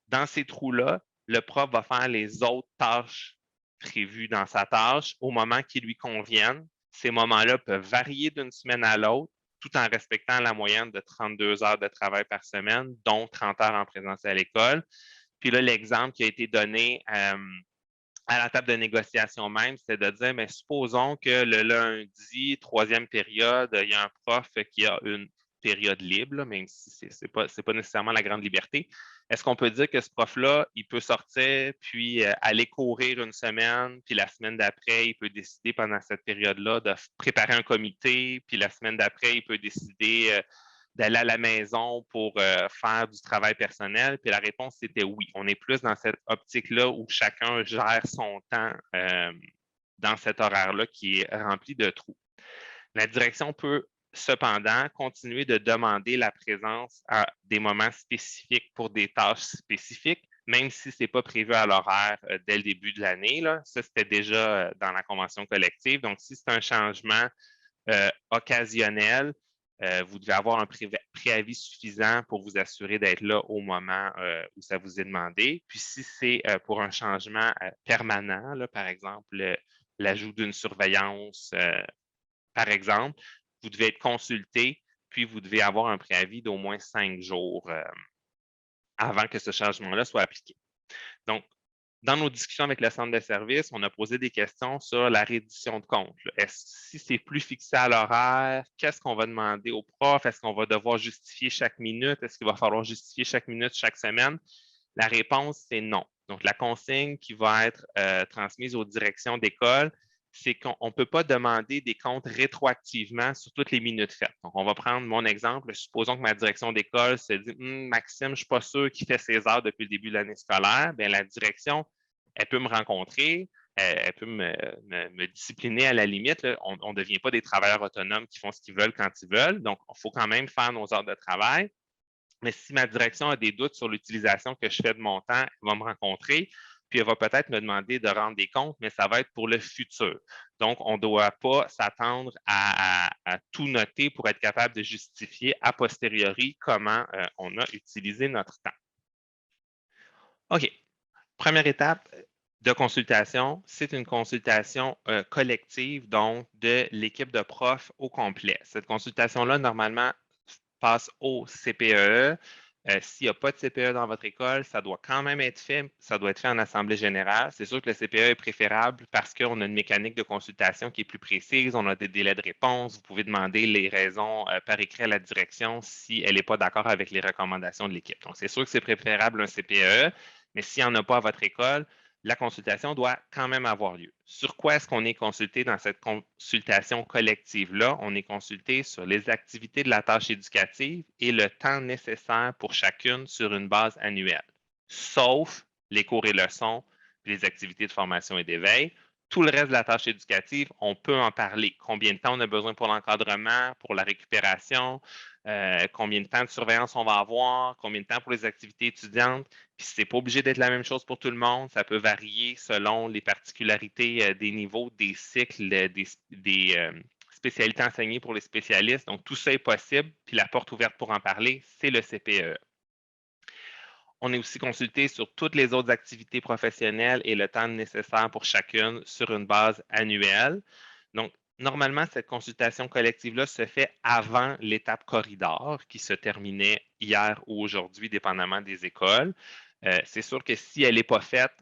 Dans ces trous-là, le prof va faire les autres tâches prévues dans sa tâche au moment qui lui conviennent. Ces moments-là peuvent varier d'une semaine à l'autre, tout en respectant la moyenne de 32 heures de travail par semaine, dont 30 heures en présentiel à l'école. Puis là, l'exemple qui a été donné à la table de négociation même, c'est de dire, mais supposons que le lundi, troisième période, il y a un prof qui a une période libre, là, même si ce n'est pas nécessairement la grande liberté. Est-ce qu'on peut dire que ce prof-là, il peut sortir, puis aller courir une semaine, puis la semaine d'après, il peut décider pendant cette période-là de préparer un comité, puis la semaine d'après, il peut décider d'aller à la maison pour faire du travail personnel? Puis la réponse, c'était oui. On est plus dans cette optique-là où chacun gère son temps dans cet horaire-là qui est rempli de trous. La direction peut cependant continuer de demander la présence à des moments spécifiques pour des tâches spécifiques, même si ce n'est pas prévu à l'horaire dès le début de l'année. Ça, c'était déjà dans la convention collective. Donc, si c'est un changement occasionnel, vous devez avoir un préavis suffisant pour vous assurer d'être là au moment où ça vous est demandé. Puis si c'est pour un changement permanent, là, par exemple, l'ajout d'une surveillance, par exemple, vous devez être consulté, puis vous devez avoir un préavis d'au moins 5 jours avant que ce changement-là soit appliqué. Donc, dans nos discussions avec le centre de service, on a posé des questions sur la reddition de compte. Si c'est plus fixé à l'horaire, qu'est-ce qu'on va demander au prof? Est-ce qu'on va devoir justifier chaque minute? Est-ce qu'il va falloir justifier chaque minute, chaque semaine? La réponse, c'est non. Donc, la consigne qui va être transmise aux directions d'école, c'est qu'on ne peut pas demander des comptes rétroactivement sur toutes les minutes faites. Donc, on va prendre mon exemple. Supposons que ma direction d'école se dit Maxime, je ne suis pas sûr qu'il fait ses heures depuis le début de l'année scolaire. Bien, la direction, elle peut me rencontrer, elle peut me discipliner à la limite. Là. On ne devient pas des travailleurs autonomes qui font ce qu'ils veulent quand ils veulent. Donc, il faut quand même faire nos heures de travail. Mais si ma direction a des doutes sur l'utilisation que je fais de mon temps, elle va me rencontrer, puis elle va peut-être me demander de rendre des comptes, mais ça va être pour le futur. Donc, on ne doit pas s'attendre à tout noter pour être capable de justifier a posteriori comment on a utilisé notre temps. OK. Première étape de consultation, c'est une consultation collective, donc de l'équipe de profs au complet. Cette consultation-là, normalement, passe au CPE. S'il n'y a pas de CPE dans votre école, ça doit quand même être fait. Ça doit être fait en assemblée générale. C'est sûr que le CPE est préférable parce qu'on a une mécanique de consultation qui est plus précise. On a des délais de réponse. Vous pouvez demander les raisons par écrit à la direction si elle n'est pas d'accord avec les recommandations de l'équipe. Donc, c'est sûr que c'est préférable un CPE, mais s'il n'y en a pas à votre école, la consultation doit quand même avoir lieu. Sur quoi est-ce qu'on est consulté dans cette consultation collective-là? On est consulté sur les activités de la tâche éducative et le temps nécessaire pour chacune sur une base annuelle, sauf les cours et leçons, puis les activités de formation et d'éveil. Tout le reste de la tâche éducative, on peut en parler. Combien de temps on a besoin pour l'encadrement, pour la récupération, combien de temps de surveillance on va avoir, combien de temps pour les activités étudiantes. Puis ce n'est pas obligé d'être la même chose pour tout le monde. Ça peut varier selon les particularités des niveaux, des cycles, des spécialités enseignées pour les spécialistes. Donc, tout ça est possible. Puis la porte ouverte pour en parler, c'est le CPE. On est aussi consulté sur toutes les autres activités professionnelles et le temps nécessaire pour chacune sur une base annuelle. Donc, normalement, cette consultation collective-là se fait avant l'étape corridor qui se terminait hier ou aujourd'hui, dépendamment des écoles. C'est sûr que si elle n'est pas faite,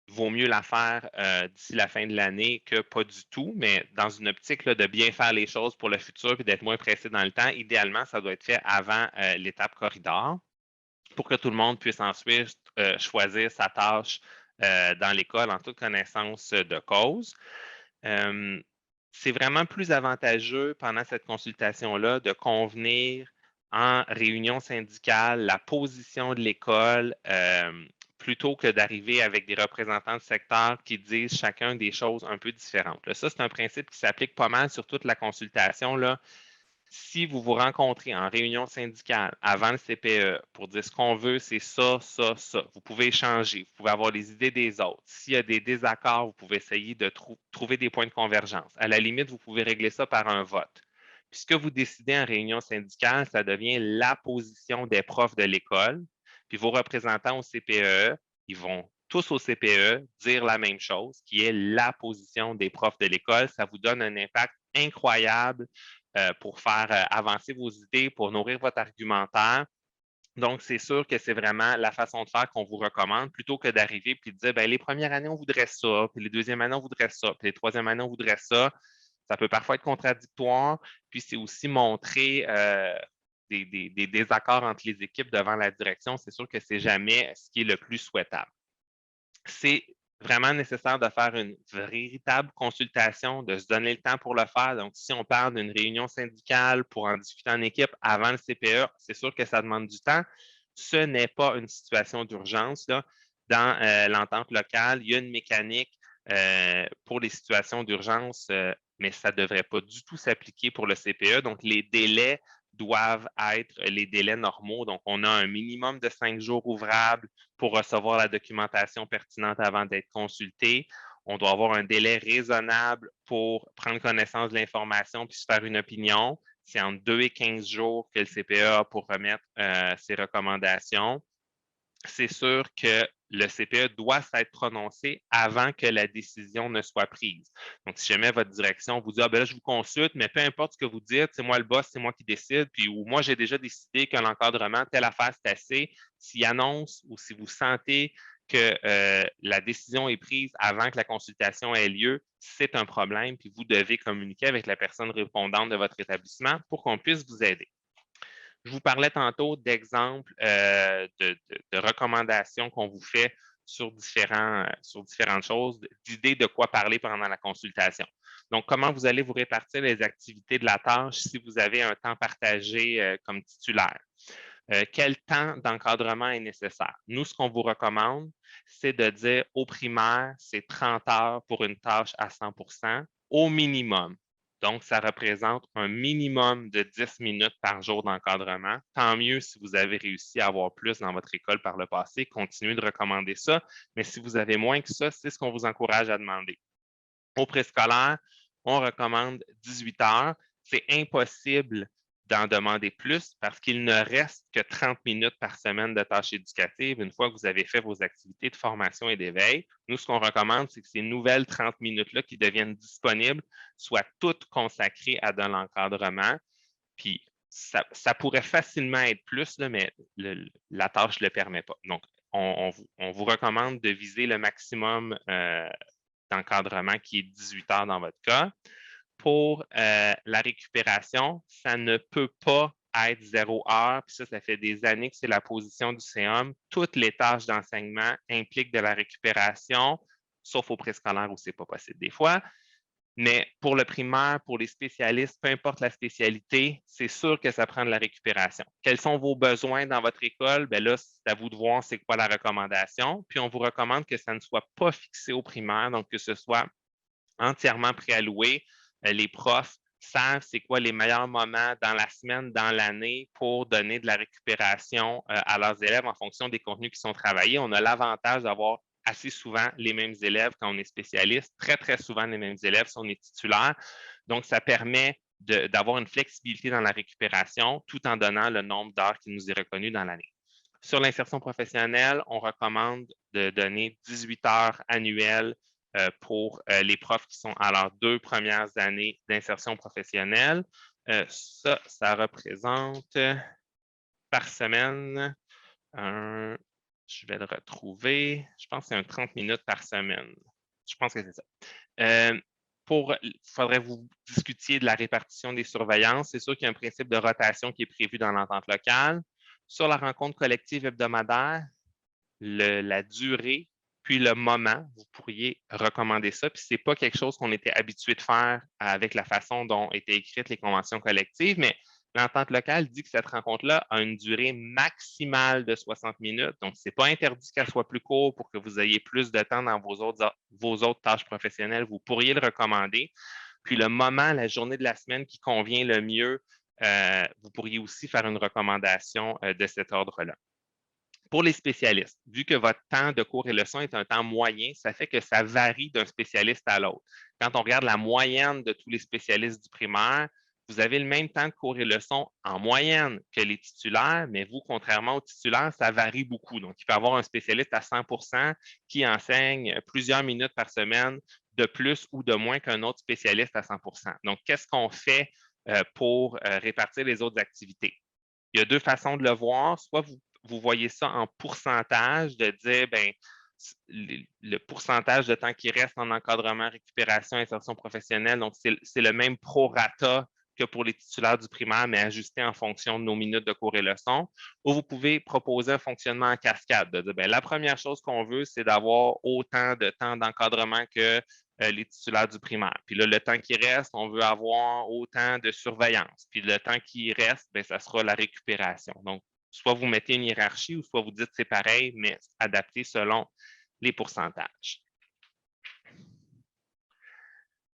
il vaut mieux la faire d'ici la fin de l'année que pas du tout, mais dans une optique là, de bien faire les choses pour le futur et d'être moins pressé dans le temps, idéalement, ça doit être fait avant l'étape corridor pour que tout le monde puisse ensuite choisir sa tâche dans l'école en toute connaissance de cause. C'est vraiment plus avantageux pendant cette consultation-là de convenir en réunion syndicale la position de l'école plutôt que d'arriver avec des représentants de secteur qui disent chacun des choses un peu différentes. Là, ça, c'est un principe qui s'applique pas mal sur toute la consultation. Là. Si vous vous rencontrez en réunion syndicale avant le CPE pour dire ce qu'on veut, c'est ça, ça, ça, vous pouvez échanger, vous pouvez avoir les idées des autres. S'il y a des désaccords, vous pouvez essayer de trouver des points de convergence. À la limite, vous pouvez régler ça par un vote. Puis ce que vous décidez en réunion syndicale, ça devient la position des profs de l'école. Puis vos représentants au CPE, ils vont tous au CPE dire la même chose, qui est la position des profs de l'école. Ça vous donne un impact incroyable pour faire avancer vos idées, pour nourrir votre argumentaire. Donc, c'est sûr que c'est vraiment la façon de faire qu'on vous recommande plutôt que d'arriver et de dire, bien, les premières années, on voudrait ça, puis les deuxièmes années, on voudrait ça, puis les troisièmes années, on voudrait ça. Ça peut parfois être contradictoire, puis c'est aussi montrer des désaccords entre les équipes devant la direction. C'est sûr que ce n'est jamais ce qui est le plus souhaitable. C'est vraiment nécessaire de faire une véritable consultation, de se donner le temps pour le faire. Donc, si on parle d'une réunion syndicale pour en discuter en équipe avant le CPE, c'est sûr que ça demande du temps. Ce n'est pas une situation d'urgence. Dans l'entente locale, il y a une mécanique pour les situations d'urgence, mais ça ne devrait pas du tout s'appliquer pour le CPE. Donc, les délais doivent être les délais normaux. Donc, on a un minimum de 5 jours ouvrables pour recevoir la documentation pertinente avant d'être consulté. On doit avoir un délai raisonnable pour prendre connaissance de l'information puis se faire une opinion. C'est entre 2 et 15 jours que le CPE a pour remettre ses recommandations. C'est sûr que le CPE doit s'être prononcé avant que la décision ne soit prise. Donc, si jamais votre direction vous dit « Ah, ben là, je vous consulte, mais peu importe ce que vous dites, c'est moi le boss, c'est moi qui décide, puis ou moi, j'ai déjà décidé que l'encadrement, telle affaire, c'est assez. » S'il annonce ou si vous sentez que la décision est prise avant que la consultation ait lieu, c'est un problème, puis vous devez communiquer avec la personne répondante de votre établissement pour qu'on puisse vous aider. Je vous parlais tantôt d'exemples de recommandations qu'on vous fait sur différentes choses, d'idées de quoi parler pendant la consultation. Donc, comment vous allez vous répartir les activités de la tâche si vous avez un temps partagé comme titulaire? Quel temps d'encadrement est nécessaire? Nous, ce qu'on vous recommande, c'est de dire au primaire, c'est 30 heures pour une tâche à 100 au minimum. Donc, ça représente un minimum de 10 minutes par jour d'encadrement. Tant mieux si vous avez réussi à avoir plus dans votre école par le passé. Continuez de recommander ça. Mais si vous avez moins que ça, c'est ce qu'on vous encourage à demander. Au préscolaire, on recommande 18 heures. C'est impossible d'en demander plus parce qu'il ne reste que 30 minutes par semaine de tâches éducatives une fois que vous avez fait vos activités de formation et d'éveil. Nous, ce qu'on recommande, c'est que ces nouvelles 30 minutes-là qui deviennent disponibles soient toutes consacrées à de l'encadrement. Puis, ça pourrait facilement être plus, là, mais la tâche ne le permet pas. Donc, on vous recommande de viser le maximum d'encadrement qui est 18 heures dans votre cas. Pour la récupération, ça ne peut pas être 0 heure. Puis ça fait des années que c'est la position du CEUM. Toutes les tâches d'enseignement impliquent de la récupération, sauf au préscolaire où ce n'est pas possible des fois. Mais pour le primaire, pour les spécialistes, peu importe la spécialité, c'est sûr que ça prend de la récupération. Quels sont vos besoins dans votre école? Bien là, c'est à vous de voir c'est quoi la recommandation. Puis on vous recommande que ça ne soit pas fixé au primaire, donc que ce soit entièrement préalloué. Les profs savent c'est quoi les meilleurs moments dans la semaine, dans l'année pour donner de la récupération à leurs élèves en fonction des contenus qui sont travaillés. On a l'avantage d'avoir assez souvent les mêmes élèves quand on est spécialiste, très, très souvent les mêmes élèves si on est titulaire. Donc, ça permet d'avoir une flexibilité dans la récupération tout en donnant le nombre d'heures qui nous est reconnu dans l'année. Sur l'insertion professionnelle, on recommande de donner 18 heures annuelles pour les profs qui sont à leurs 2 premières années d'insertion professionnelle. Ça représente par semaine, je vais le retrouver, je pense que c'est un 30 minutes par semaine. Je pense que c'est ça. Il faudrait que vous discutiez de la répartition des surveillances. C'est sûr qu'il y a un principe de rotation qui est prévu dans l'entente locale. Sur la rencontre collective hebdomadaire, la durée, puis le moment, vous pourriez recommander ça. Puis ce n'est pas quelque chose qu'on était habitué de faire avec la façon dont étaient écrites les conventions collectives, mais l'entente locale dit que cette rencontre-là a une durée maximale de 60 minutes. Donc, ce n'est pas interdit qu'elle soit plus courte pour que vous ayez plus de temps dans vos autres tâches professionnelles. Vous pourriez le recommander. Puis le moment, la journée de la semaine qui convient le mieux, vous pourriez aussi faire une recommandation de cet ordre-là. Pour les spécialistes, vu que votre temps de cours et leçons est un temps moyen, ça fait que ça varie d'un spécialiste à l'autre. Quand on regarde la moyenne de tous les spécialistes du primaire, vous avez le même temps de cours et leçons en moyenne que les titulaires, mais vous, contrairement aux titulaires, ça varie beaucoup. Donc, il peut y avoir un spécialiste à 100% qui enseigne plusieurs minutes par semaine de plus ou de moins qu'un autre spécialiste à 100%. Donc, qu'est-ce qu'on fait pour répartir les autres activités? Il y a deux façons de le voir. Soit vous voyez ça en pourcentage, de dire, bien, le pourcentage de temps qui reste en encadrement, récupération, insertion professionnelle. Donc, c'est le même prorata que pour les titulaires du primaire, mais ajusté en fonction de nos minutes de cours et leçons. Ou vous pouvez proposer un fonctionnement en cascade, de dire, bien, la première chose qu'on veut, c'est d'avoir autant de temps d'encadrement que les titulaires du primaire. Puis là, le temps qui reste, on veut avoir autant de surveillance. Puis le temps qui reste, bien, ça sera la récupération. Donc, soit vous mettez une hiérarchie ou soit vous dites c'est pareil, mais adapté selon les pourcentages.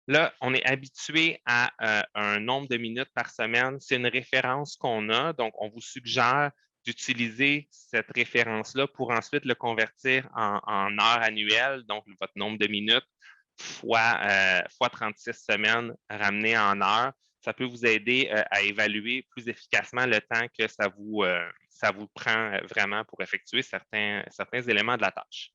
Là, on est habitué à un nombre de minutes par semaine. C'est une référence qu'on a, donc on vous suggère d'utiliser cette référence-là pour ensuite le convertir en heures annuelles, donc votre nombre de minutes fois 36 semaines ramené en heures. Ça peut vous aider à évaluer plus efficacement le temps que ça vous prend vraiment pour effectuer certains éléments de la tâche.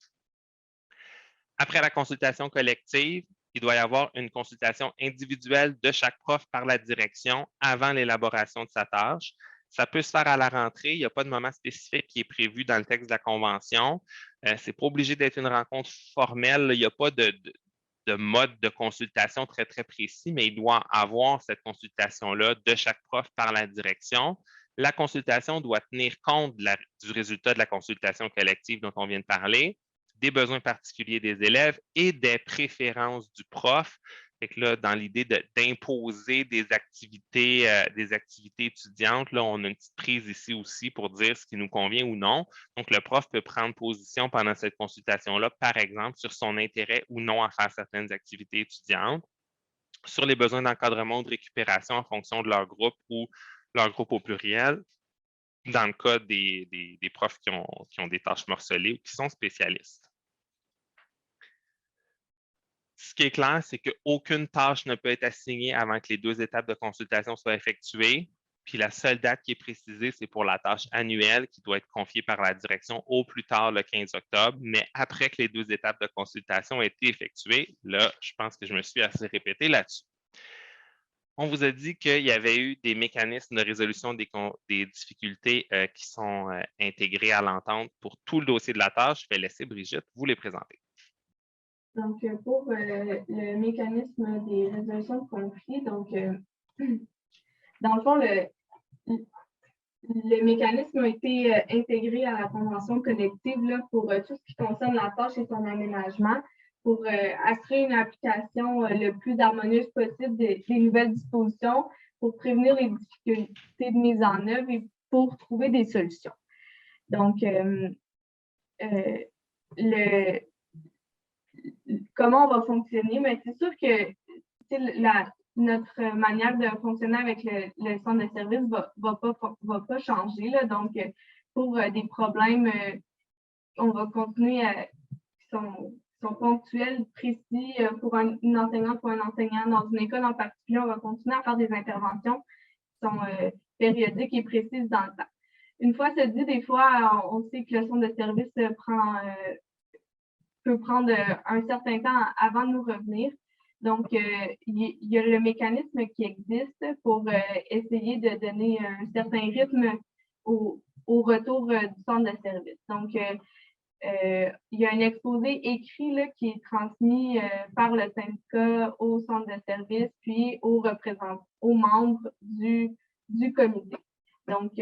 Après la consultation collective, il doit y avoir une consultation individuelle de chaque prof par la direction avant l'élaboration de sa tâche. Ça peut se faire à la rentrée. Il n'y a pas de moment spécifique qui est prévu dans le texte de la convention. Ce n'est pas obligé d'être une rencontre formelle. Il n'y a pas de mode de consultation très, très précis, mais il doit avoir cette consultation-là de chaque prof par la direction. La consultation doit tenir compte du résultat de la consultation collective dont on vient de parler, des besoins particuliers des élèves et des préférences du prof. Fait que là, dans l'idée d'imposer des activités étudiantes, là, on a une petite prise ici aussi pour dire ce qui nous convient ou non. Donc, le prof peut prendre position pendant cette consultation-là, par exemple, sur son intérêt ou non à faire certaines activités étudiantes, sur les besoins d'encadrement ou de récupération en fonction de leur groupe ou leur groupe au pluriel, dans le cas des profs qui ont des tâches morcelées ou qui sont spécialistes. Ce qui est clair, c'est qu'aucune tâche ne peut être assignée avant que les 2 étapes de consultation soient effectuées. Puis la seule date qui est précisée, c'est pour la tâche annuelle qui doit être confiée par la direction au plus tard le 15 octobre. Mais après que les 2 étapes de consultation aient été effectuées, là, je pense que je me suis assez répété là-dessus. On vous a dit qu'il y avait eu des mécanismes de résolution des difficultés qui sont intégrés à l'entente pour tout le dossier de la tâche. Je vais laisser Brigitte vous les présenter. Donc, pour le mécanisme des résolutions de conflits, donc, dans le fond, le mécanisme a été intégré à la convention collective là, pour tout ce qui concerne la tâche et son aménagement, pour assurer une application le plus harmonieuse possible des nouvelles dispositions, pour prévenir les difficultés de mise en œuvre et pour trouver des solutions. Donc, comment on va fonctionner? Mais c'est sûr que notre manière de fonctionner avec le centre de service va pas changer. Là. Donc, pour des problèmes, on va continuer qui sont ponctuels, précis pour une enseignante ou un enseignant dans une école en particulier. On va continuer à faire des interventions qui sont périodiques et précises dans le temps. Une fois ce dit, des fois, on sait que le centre de service peut prendre un certain temps avant de nous revenir. Donc, il y a le mécanisme qui existe pour essayer de donner un certain rythme au retour du centre de service. Donc, il y a un exposé écrit là, qui est transmis par le syndicat au centre de service, puis aux membres du comité. Donc,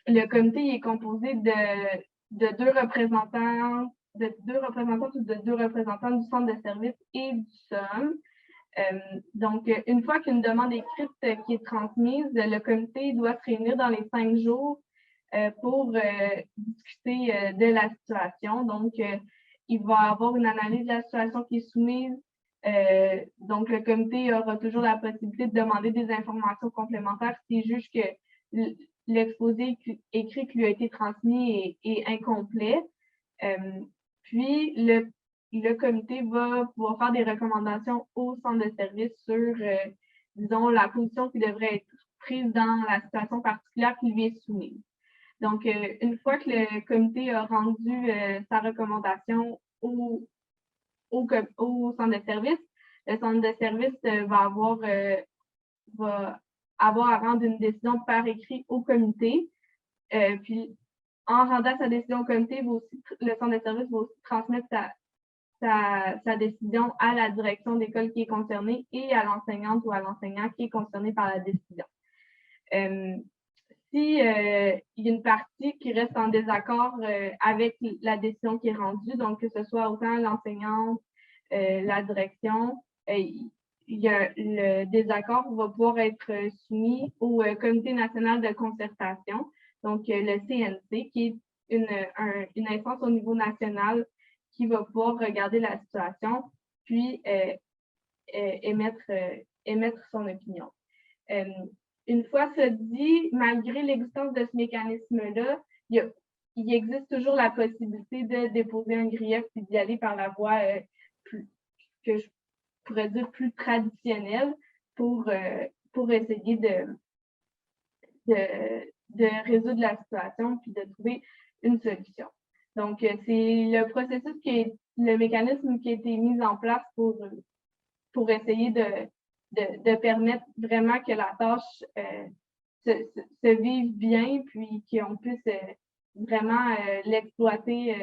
le comité est composé de deux représentantes ou de deux représentants du centre de service et du SOM. Donc, une fois qu'une demande écrite qui est transmise, le comité doit se réunir dans les 5 jours pour discuter de la situation. Donc, il va y avoir une analyse de la situation qui est soumise. Donc, le comité aura toujours la possibilité de demander des informations complémentaires s'il juge que l'exposé écrit qui lui a été transmis est incomplet. Puis, le comité va pouvoir faire des recommandations au centre de service sur, disons, la position qui devrait être prise dans la situation particulière qui lui est soumise. Donc, une fois que le comité a rendu sa recommandation au centre de service, le centre de service va avoir à rendre une décision par écrit au comité. Puis, en rendant sa décision au comité, le centre de service va aussi transmettre sa décision à la direction d'école qui est concernée et à l'enseignante ou à l'enseignant qui est concerné par la décision. Si il y a une partie qui reste en désaccord avec la décision qui est rendue, donc que ce soit autant l'enseignante, la direction, le désaccord va pouvoir être soumis au Comité national de concertation, donc le CNC, qui est une instance au niveau national qui va pouvoir regarder la situation, puis émettre son opinion. Une fois ce dit, malgré l'existence de ce mécanisme-là, il existe toujours la possibilité de déposer un grief et d'y aller par la voie que je pourrais dire plus traditionnelle pour essayer de résoudre la situation puis de trouver une solution. Donc, c'est le processus le mécanisme qui a été mis en place pour essayer de permettre vraiment que la tâche se vive bien, puis qu'on puisse vraiment l'exploiter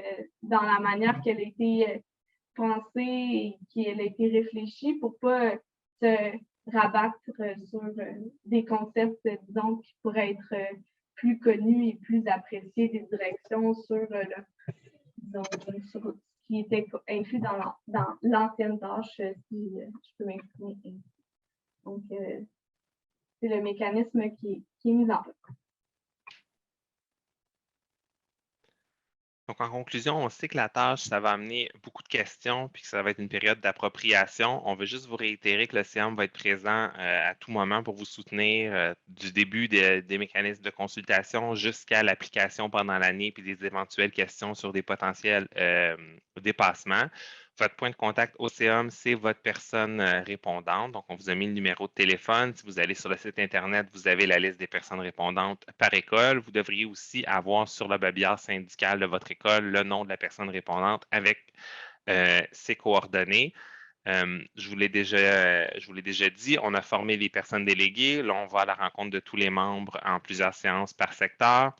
dans la manière qu'elle a été pensée et qu'elle a été réfléchie pour pas se rabattre sur des concepts, disons, qui pourraient être plus connus et plus appréciés des directions sur ce qui était inclus dans l'ancienne tâche, si je peux m'exprimer. Donc, c'est le mécanisme qui est mis en place. Donc, en conclusion, on sait que la tâche, ça va amener beaucoup de questions puis que ça va être une période d'appropriation. On veut juste vous réitérer que le CIAM va être présent à tout moment pour vous soutenir du début des mécanismes de consultation jusqu'à l'application pendant l'année puis des éventuelles questions sur des potentiels dépassements. Votre point de contact au CIAM, c'est votre personne répondante. Donc, on vous a mis le numéro de téléphone. Si vous allez sur le site Internet, vous avez la liste des personnes répondantes par école. Vous devriez aussi avoir sur le babillard syndical de votre école le nom de la personne répondante avec ses coordonnées. Je vous l'ai déjà dit, on a formé les personnes déléguées. Là, on va à la rencontre de tous les membres en plusieurs séances par secteur.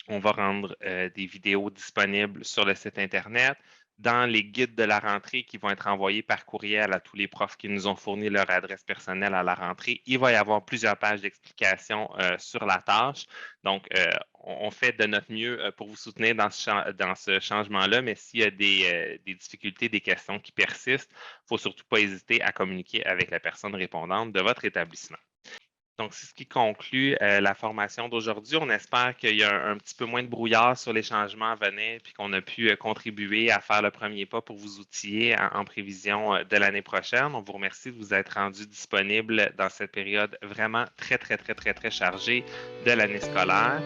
On va rendre des vidéos disponibles sur le site Internet. Dans les guides de la rentrée qui vont être envoyés par courriel à tous les profs qui nous ont fourni leur adresse personnelle à la rentrée, il va y avoir plusieurs pages d'explications sur la tâche. Donc, on fait de notre mieux pour vous soutenir dans ce changement-là, mais s'il y a des difficultés, des questions qui persistent, il ne faut surtout pas hésiter à communiquer avec la personne répondante de votre établissement. Donc, c'est ce qui conclut la formation d'aujourd'hui. On espère qu'il y a un petit peu moins de brouillard sur les changements à venir, puis qu'on a pu contribuer à faire le premier pas pour vous outiller en prévision de l'année prochaine. On vous remercie de vous être rendu disponible dans cette période vraiment très, très, très, très, très chargée de l'année scolaire.